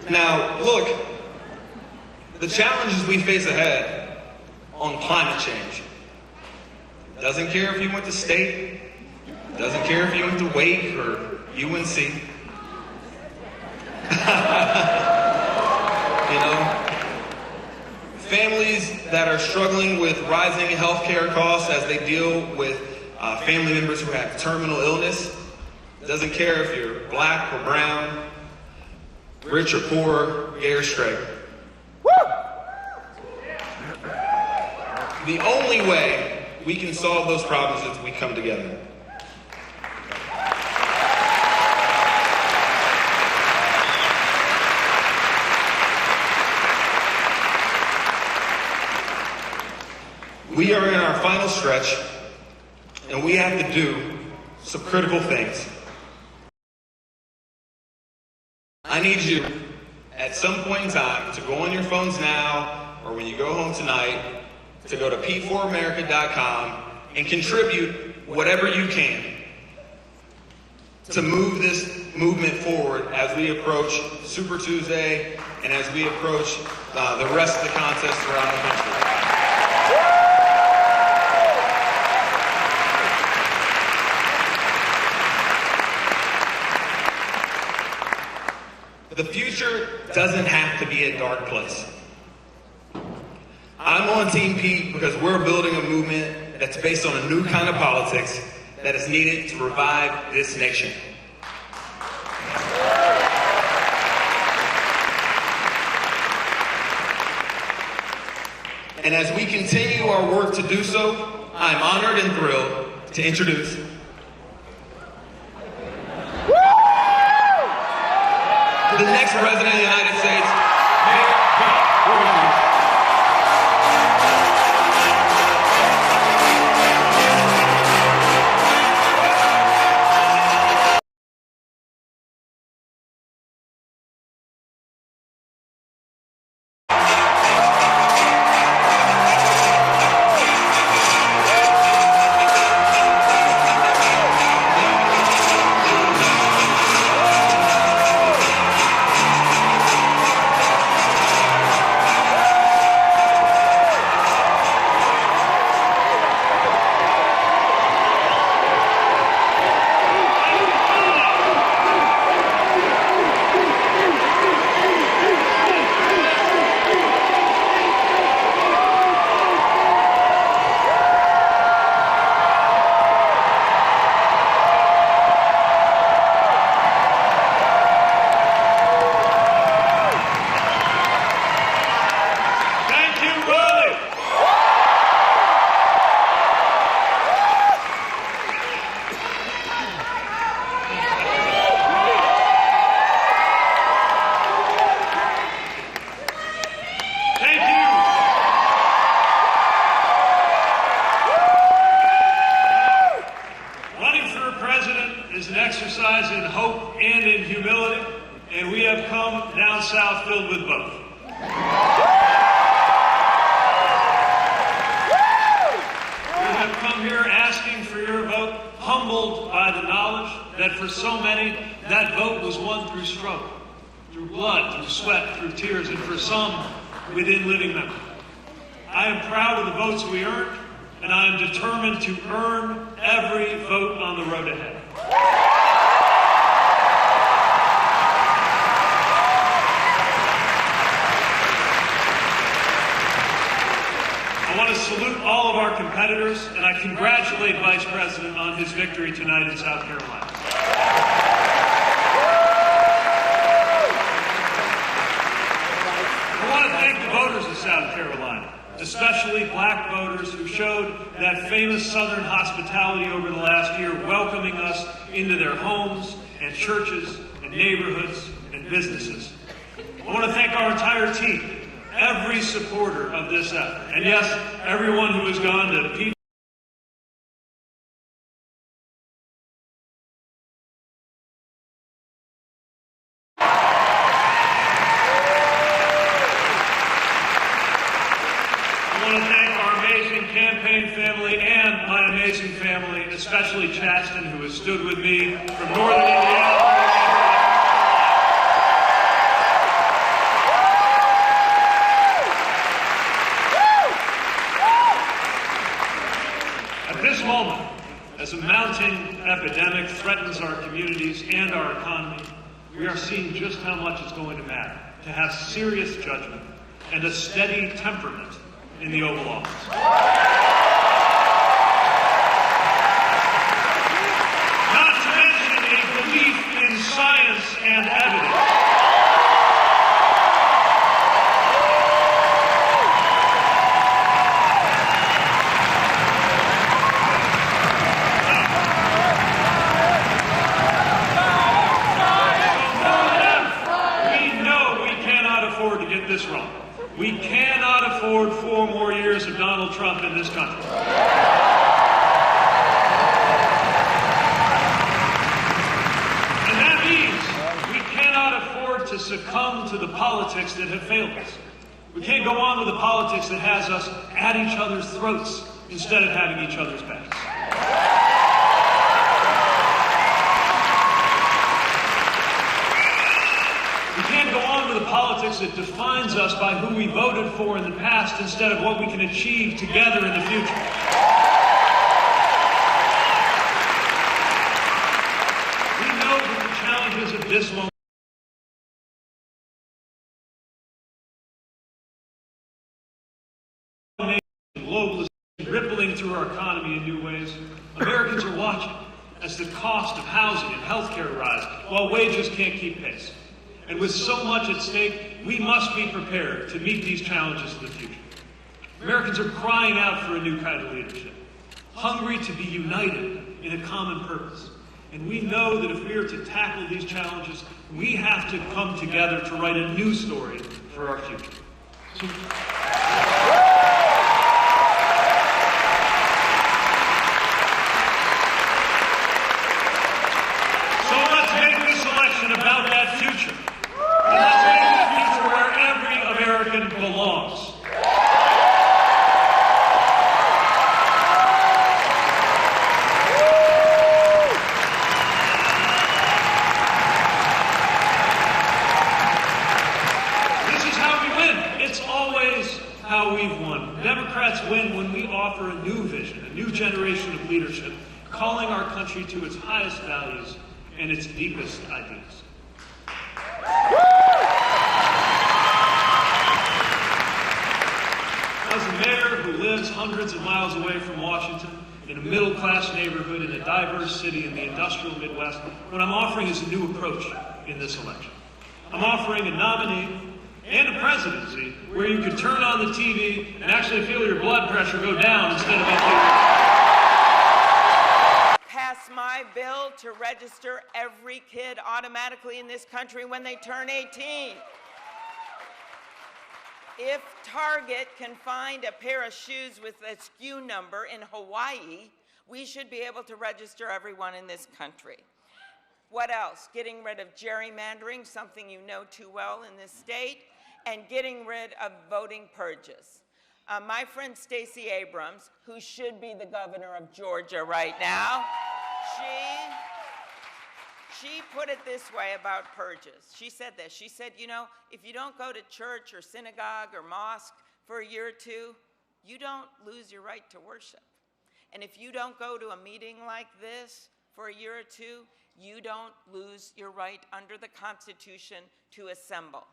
Now, look, the challenges we face ahead on climate change. Doesn't care if you went to state, doesn't care if you went to Wake or UNC. You know, families that are struggling with rising healthcare costs as they deal with family members who have terminal illness. Doesn't care if you're black or brown, rich or poor, gay or straight. The only way we can solve those problems is if we come together. We are in our final stretch, and we have to do some critical things. I need you, at some point in time, to go on your phones now, or when you go home tonight, to go to p4america.com and contribute whatever you can to move this movement forward as we approach Super Tuesday and as we approach the rest of the contests around the country. The future doesn't have to be a dark place. I'm on Team Pete because we're building a movement that's based on a new kind of politics that is needed to revive this nation. And as we continue our work to do so, I'm honored and thrilled to introduce the next President of the United States, Mayor Pete Buttigieg. through blood, through sweat, through tears, and for some, within living memory. I am proud of the votes we earned, and I am determined to earn every vote on the road ahead. I want to salute all of our competitors, and I congratulate Vice President on his victory tonight in South Carolina. I want to thank the voters of South Carolina, especially black voters who showed that famous Southern hospitality over the last year, welcoming us into their homes and churches and neighborhoods and businesses. I want to thank our entire team, every supporter of this effort, and yes, everyone who has gone to people. I want to thank our amazing campaign family and my amazing family, especially Chasten, who has stood with me from Northern Indiana. At this moment, as a mounting epidemic threatens our communities and our economy, we are seeing just how much it's going to matter to have serious judgment and a steady temperament in the Oval Office. Not to mention a belief in science and evidence. This wrong. We cannot afford 4 more years of Donald Trump in this country. And that means we cannot afford to succumb to the politics that have failed us. We can't go on with the politics that has us at each other's throats instead of having each other's backs. We can't go on with the politics that defines us by who we voted for in the past instead of what we can achieve together in the future. We know that the challenges of this moment globalization rippling through our economy in new ways. Americans are watching as the cost of housing and healthcare rise while wages can't keep pace. And with so much at stake, we must be prepared to meet these challenges in the future. Americans are crying out for a new kind of leadership, hungry to be united in a common purpose. And we know that if we are to tackle these challenges, we have to come together to write a new story for our future. So let's make this election about that future. And let's make it a future where every American belongs. This is how we win. It's always how we've won. Democrats win when we offer a new vision, a new generation of leadership, calling our country to its highest values and its deepest ideas. As a mayor who lives hundreds of miles away from Washington, in a middle-class neighborhood in a diverse city in the industrial Midwest, what I'm offering is a new approach in this election. I'm offering a nominee and a presidency where you could turn on the TV and actually feel your blood pressure go down instead of up here. Pass my bill to register every kid automatically in this country when they turn 18. If Target can find a pair of shoes with a SKU number in Hawaii, we should be able to register everyone in this country. What else? Getting rid of gerrymandering, something you know too well in this state, and getting rid of voting purges. My friend Stacey Abrams, who should be the governor of Georgia right now, she put it this way about purges. She said this. She said, you know, if you don't go to church or synagogue or mosque for a year or two, you don't lose your right to worship. And if you don't go to a meeting like this for a year or two, you don't lose your right under the Constitution to assemble.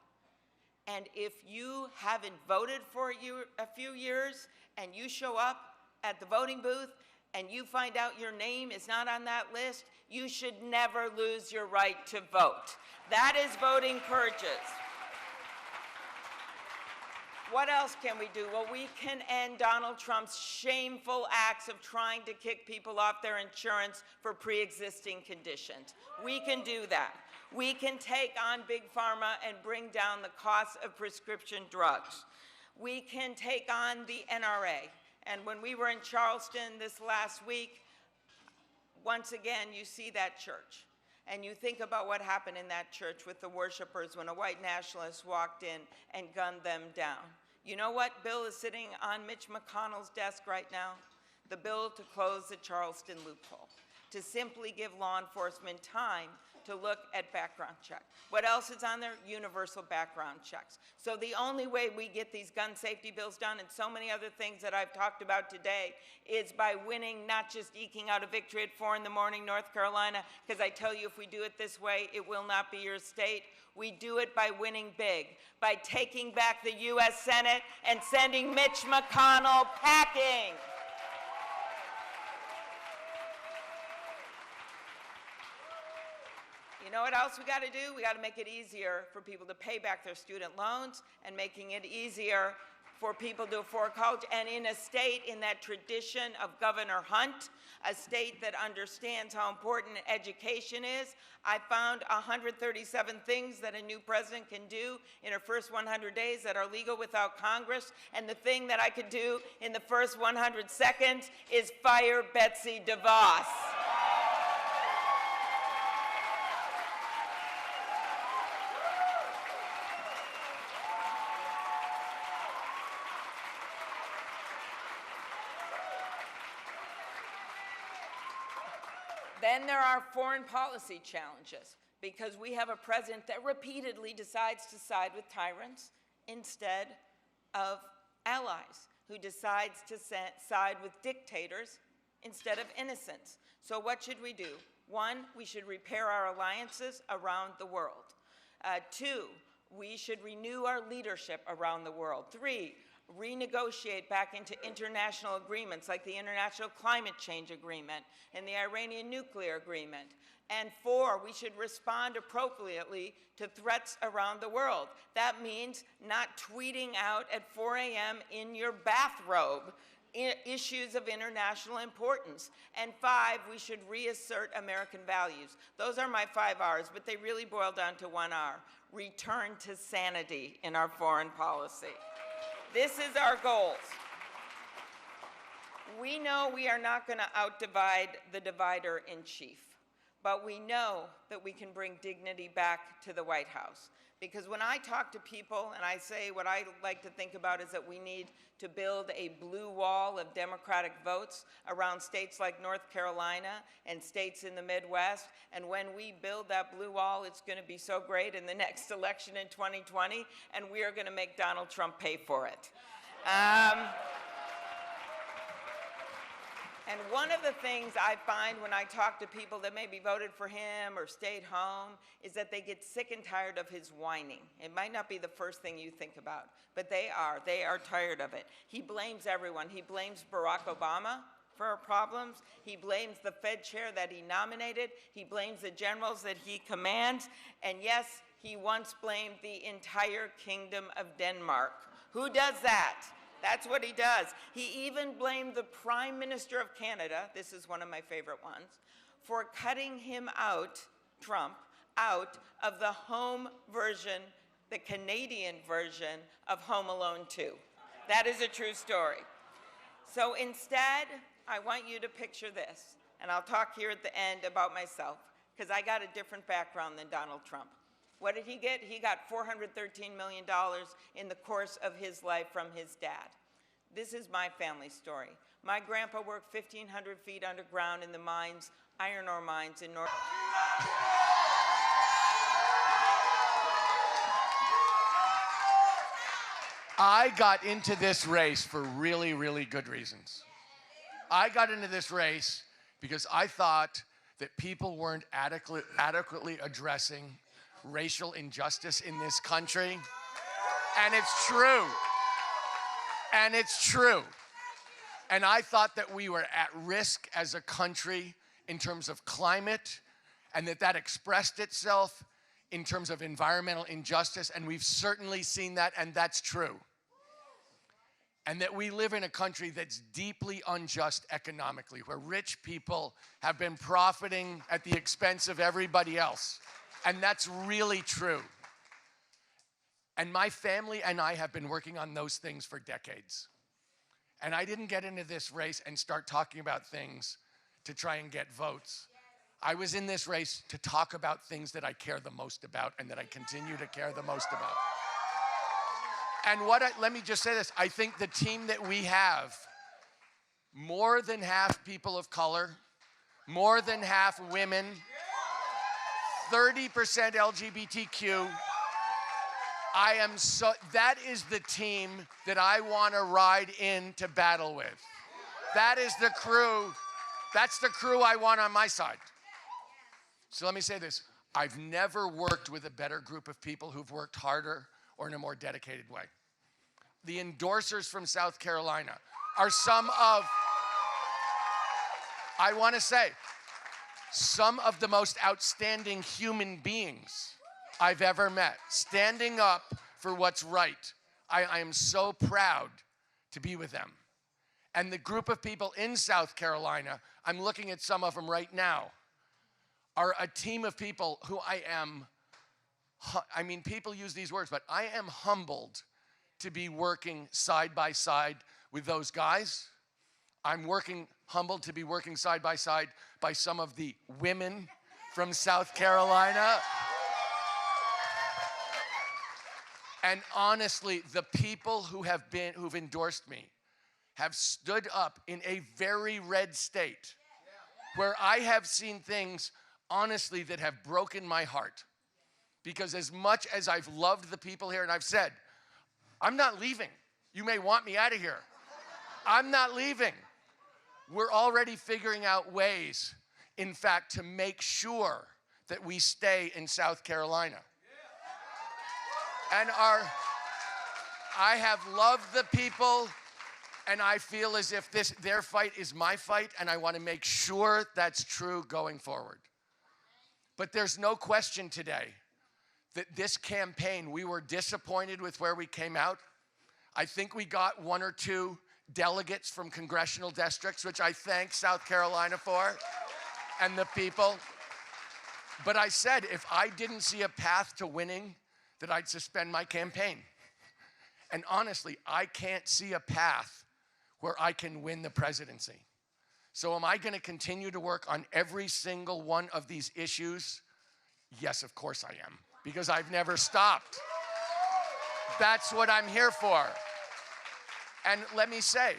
And if you haven't voted for a few years and you show up at the voting booth and you find out your name is not on that list, you should never lose your right to vote. That is voting purges. What else can we do? Well, we can end Donald Trump's shameful acts of trying to kick people off their insurance for pre-existing conditions. We can do that. We can take on Big Pharma and bring down the cost of prescription drugs. We can take on the NRA. And when we were in Charleston this last week, once again, you see that church. And you think about what happened in that church with the worshipers when a white nationalist walked in and gunned them down. You know what bill is sitting on Mitch McConnell's desk right now? The bill to close the Charleston loophole, to simply give law enforcement time to look at background checks. What else is on there? Universal background checks. So the only way we get these gun safety bills done and so many other things that I've talked about today is by winning, not just eking out a victory at 4 in the morning, North Carolina, because I tell you, if we do it this way, it will not be your state. We do it by winning big, by taking back the U.S. Senate and sending Mitch McConnell packing. You know what else we got to do? We got to make it easier for people to pay back their student loans and making it easier for people to afford college. And in a state in that tradition of Governor Hunt, a state that understands how important education is, I found 137 things that a new president can do in her first 100 days that are legal without Congress. And the thing that I could do in the first 100 seconds is fire Betsy DeVos. Then there are foreign policy challenges, because we have a president that repeatedly decides to side with tyrants instead of allies, who decides to side with dictators instead of innocents. So what should we do? 1, we should repair our alliances around the world. 2, we should renew our leadership around the world. 3, renegotiate back into international agreements like the International Climate Change Agreement and the Iranian Nuclear Agreement. And 4, we should respond appropriately to threats around the world. That means not tweeting out at 4 a.m. in your bathrobe issues of international importance. And 5, we should reassert American values. Those are my 5 R's, but they really boil down to 1 R: return to sanity in our foreign policy. This is our goals. We know we are not going to outdivide the divider in chief, but we know that we can bring dignity back to the White House. Because when I talk to people and I say what I like to think about is that we need to build a blue wall of Democratic votes around states like North Carolina and states in the Midwest, and when we build that blue wall, it's going to be so great in the next election in 2020, and we are going to make Donald Trump pay for it. And one of the things I find when I talk to people that maybe voted for him or stayed home is that they get sick and tired of his whining. It might not be the first thing you think about, but they are tired of it. He blames everyone. He blames Barack Obama for our problems. He blames the Fed chair that he nominated. He blames the generals that he commands. And yes, he once blamed the entire Kingdom of Denmark. Who does that? That's what he does. He even blamed the Prime Minister of Canada, this is one of my favorite ones, for cutting him out, Trump, out of the home version, the Canadian version of Home Alone 2. That is a true story. So instead, I want you to picture this, and I'll talk here at the end about myself, because I got a different background than Donald Trump. What did he get? He got $413 million in the course of his life from his dad. This is my family story. My grandpa worked 1,500 feet underground in the mines, iron ore mines in North. I got into this race for really, really good reasons. I got into this race because I thought that people weren't adequately addressing racial injustice in this country. And it's true. And it's true. And I thought that we were at risk as a country in terms of climate, and that expressed itself in terms of environmental injustice, and we've certainly seen that, and that's true. And that we live in a country that's deeply unjust economically, where rich people have been profiting at the expense of everybody else. And that's really true. And my family and I have been working on those things for decades. And I didn't get into this race and start talking about things to try and get votes. I was in this race to talk about things that I care the most about and that I continue to care the most about. And let me just say this, I think the team that we have, more than half people of color, more than half women, 30% LGBTQ, that is the team that I want to ride into battle with. That is the crew, that's the crew I want on my side. So let me say this, I've never worked with a better group of people who've worked harder or in a more dedicated way. The endorsers from South Carolina are some of the most outstanding human beings I've ever met, standing up for what's right. I am so proud to be with them. And the group of people in South Carolina, I'm looking at some of them right now, are a team of people who people use these words, but I am humbled to be working side by side with those guys. I'm humbled to be working side by some of the women from South Carolina. And honestly, the people who've endorsed me have stood up in a very red state where I have seen things, honestly, that have broken my heart. Because as much as I've loved the people here, and I've said, I'm not leaving. You may want me out of here. I'm not leaving. We're already figuring out ways, in fact, to make sure that we stay in South Carolina. And I have loved the people, and I feel as if their fight is my fight, and I want to make sure that's true going forward. But there's no question today that this campaign, we were disappointed with where we came out. I think we got 1 or 2 delegates from congressional districts, which I thank South Carolina for, and the people. But I said, if I didn't see a path to winning, that I'd suspend my campaign. And honestly, I can't see a path where I can win the presidency. So am I going to continue to work on every single one of these issues? Yes, of course I am, because I've never stopped. That's what I'm here for. And let me say,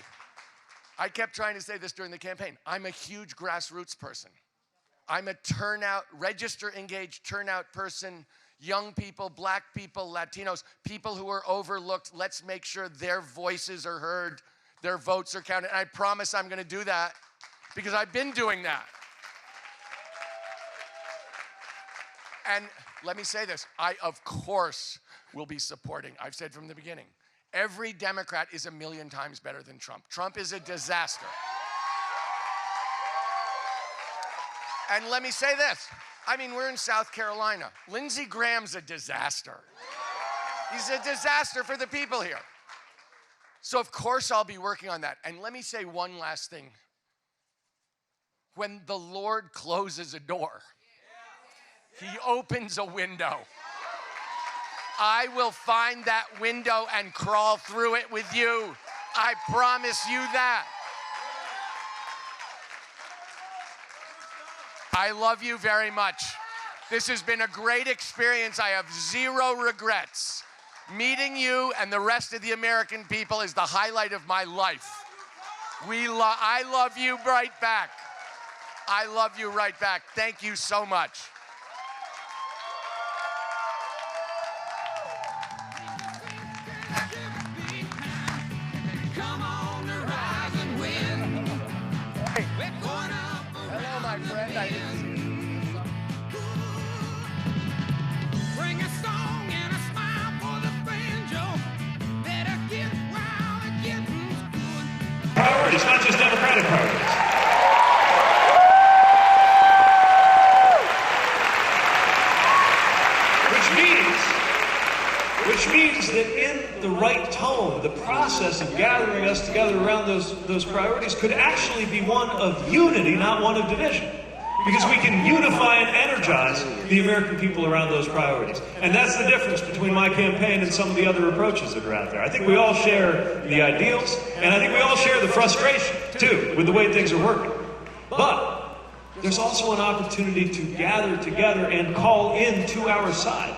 I kept trying to say this during the campaign, I'm a huge grassroots person. I'm a register engaged turnout person, young people, black people, Latinos, people who are overlooked. Let's make sure their voices are heard, their votes are counted. And I promise I'm going to do that because I've been doing that. And let me say this, I, of course, will be supporting, I've said from the beginning, every Democrat is a million times better than Trump. Trump is a disaster. And let me say this, we're in South Carolina. Lindsey Graham's a disaster. He's a disaster for the people here. So of course I'll be working on that. And let me say one last thing. When the Lord closes a door, He opens a window. I will find that window and crawl through it with you. I promise you that. I love you very much. This has been a great experience. I have zero regrets. Meeting you and the rest of the American people is the highlight of my life. I love you right back. I love you right back. Thank you so much. priorities, not just Democratic priorities. Which means that in the right tone, the process of gathering us together around those priorities could actually be one of unity, not one of division. Because we can unify and energize the American people around those priorities. And that's the difference between my campaign and some of the other approaches that are out there. I think we all share the ideals, and I think we all share the frustration, too, with the way things are working. But there's also an opportunity to gather together and call in to our side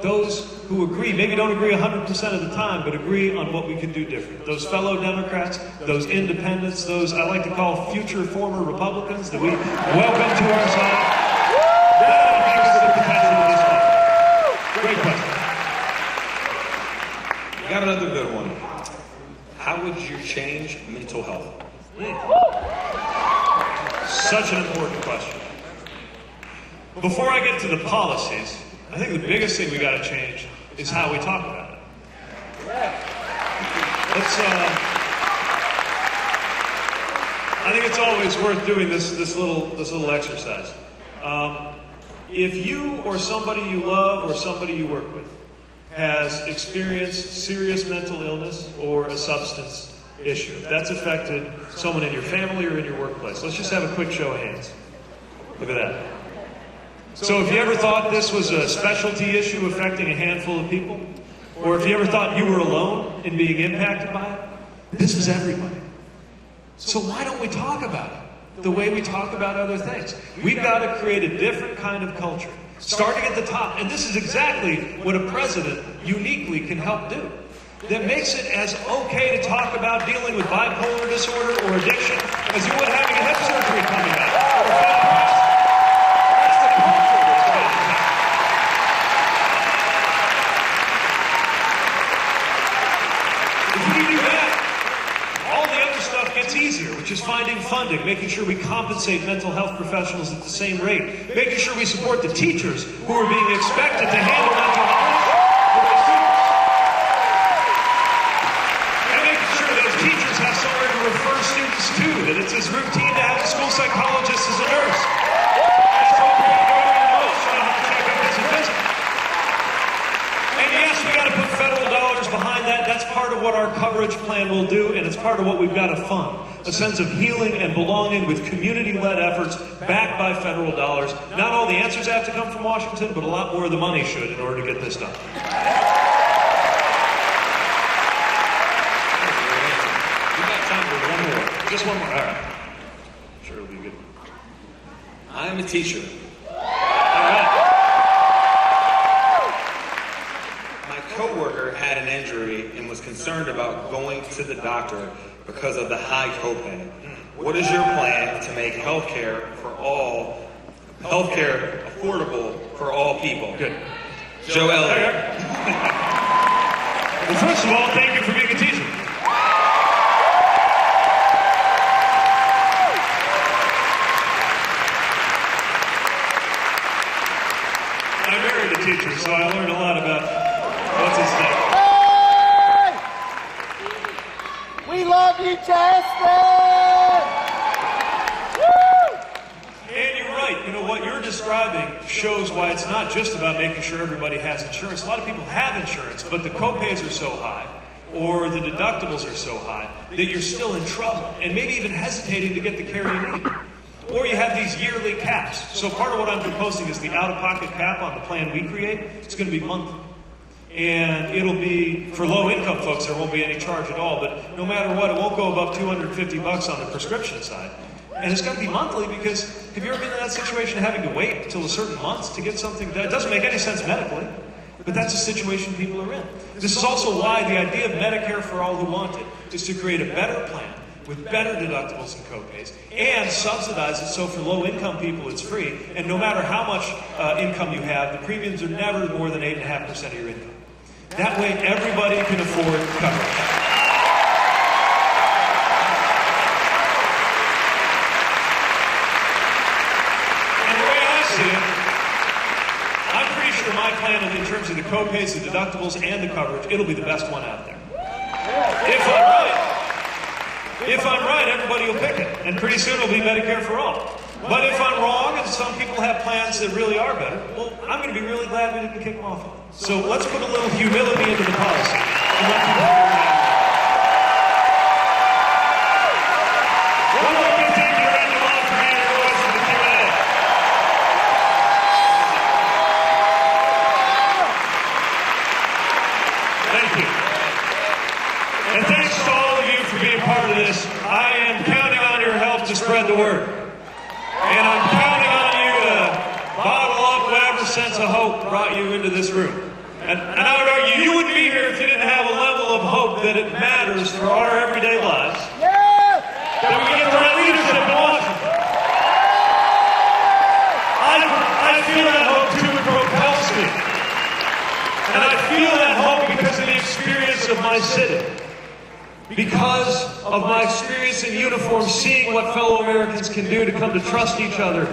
those who agree, maybe don't agree 100% of the time, but agree on what we can do different. Those fellow Democrats, those independents, those I like to call future former Republicans that we welcome to our side. That makes the potential of this one. Great question. Got another good one. How would you change mental health? Such an important question. Before I get to the policies, I think the biggest thing we got to change is how we talk about it. I think it's always worth doing this little exercise. If you or somebody you love or somebody you work with has experienced serious mental illness or a substance issue that's affected someone in your family or in your workplace, let's just have a quick show of hands. Look at that. So if you ever thought this was a specialty issue affecting a handful of people, or if you ever thought you were alone in being impacted by it, this is everybody. So why don't we talk about it the way we talk about other things? We've got to create a different kind of culture, starting at the top. And this is exactly what a president uniquely can help do. That makes it as okay to talk about dealing with bipolar disorder or addiction as you would having a hip surgery coming up. Easier, which is finding funding, making sure we compensate mental health professionals at the same rate, making sure we support the teachers who are being expected to handle mental health, and making sure those teachers have somewhere to refer students to, that it's as routine to have a school psychologist as a nurse. It's okay to go to your nurse to have a checkup as a visit. And yes, we got to put federal dollars behind that. That's part of what our coverage plan will do, and it's part of what we've got to fund. A sense of healing and belonging with community-led efforts backed by federal dollars. Not all the answers have to come from Washington, but a lot more of the money should in order to get this done. We got time for one more. Just one more. All right. Sure it'll be good. I'm a teacher. All right. My coworker had an injury and was concerned about going to the doctor because of the high copay. What is your plan to make healthcare affordable for all people? Good. Joe Elliott. Well, first of all, thank you for being a teacher. I married a teacher, so I learned a lot about what's at stake. We love you, Chester! And you're right. You know, what you're describing shows why it's not just about making sure everybody has insurance. A lot of people have insurance, but the copays are so high, or the deductibles are so high, that you're still in trouble, and maybe even hesitating to get the care you need. Or you have these yearly caps. So part of what I'm proposing is the out-of-pocket cap on the plan we create. It's going to be monthly. And it'll be, for low-income folks, there won't be any charge at all, but no matter what, it won't go above $250 on the prescription side. And it's got to be monthly because have you ever been in that situation of having to wait until a certain month to get something done? It doesn't make any sense medically, but that's the situation people are in. This is also why the idea of Medicare for all who want it is to create a better plan with better deductibles and copays, and subsidize it so for low-income people it's free, and no matter how much income you have, the premiums are never more than 8.5% of your income. That way, everybody can afford coverage. And the way I see it, I'm pretty sure my plan in terms of the copays, the deductibles, and the coverage, it'll be the best one out there. If I'm right, everybody will pick it, and pretty soon it'll be Medicare for all. But if I'm wrong, and some people have plans that really are better, well, I'm going to be really glad we didn't kick them off. So let's put a little humility into the policy. And let people figure it out. One more continue to run the long for me and voice in the Q&A. Thank you. And thanks to all of you for being part of this. I am counting on your help to spread the word. And I'm counting on you to bottle up whatever sense of hope brought you into this room. And I would argue you wouldn't be here if you didn't have a level of hope that it matters for our everyday lives. That we get the right leadership in Washington. I feel that hope too, it propels me. And I feel that hope because of the experience of my city. Because of my experience in uniform, seeing what fellow Americans can do to come to trust each other.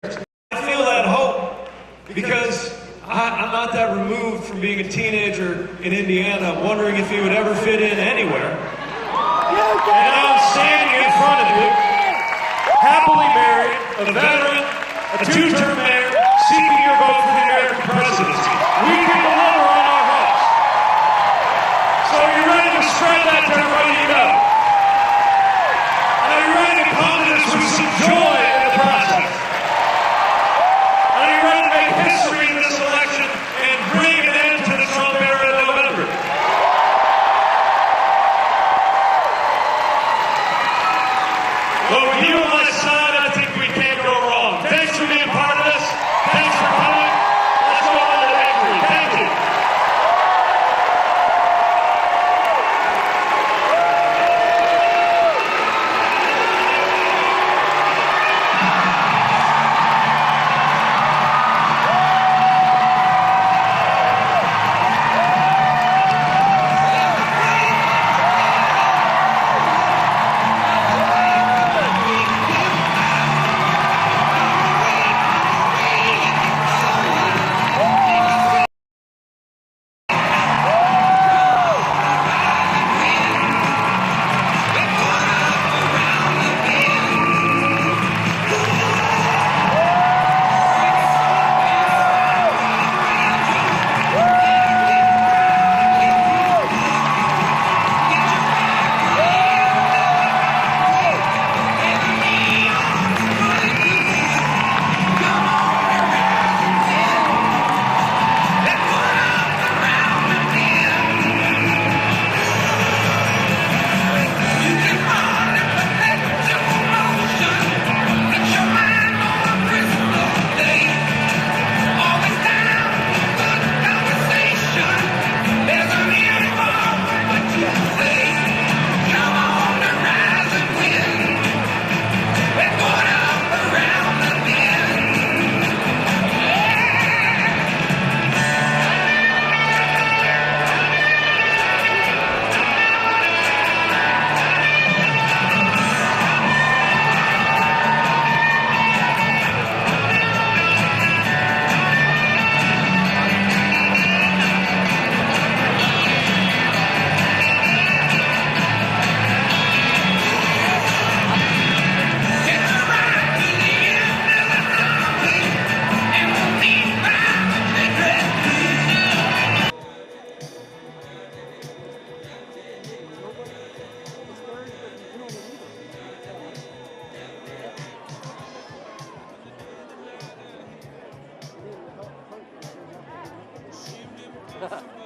I feel that hope because I'm not that removed from being a teenager in Indiana, wondering if he would ever fit in anywhere. And now I'm standing in front of you, happily married, a veteran, a two-term mayor, seeking your vote for the American presidency. We can deliver on our hopes. So are you ready to spread that to everybody you know? And are you ready to come to this with some joy in the process? And are you ready to make history in this election and bring an end to the Trump era in November? Well, with you on my side, I think we can't go wrong. Thanks for being part of this. Thanks for coming. Let's go on to victory. Thank you. Ha ha.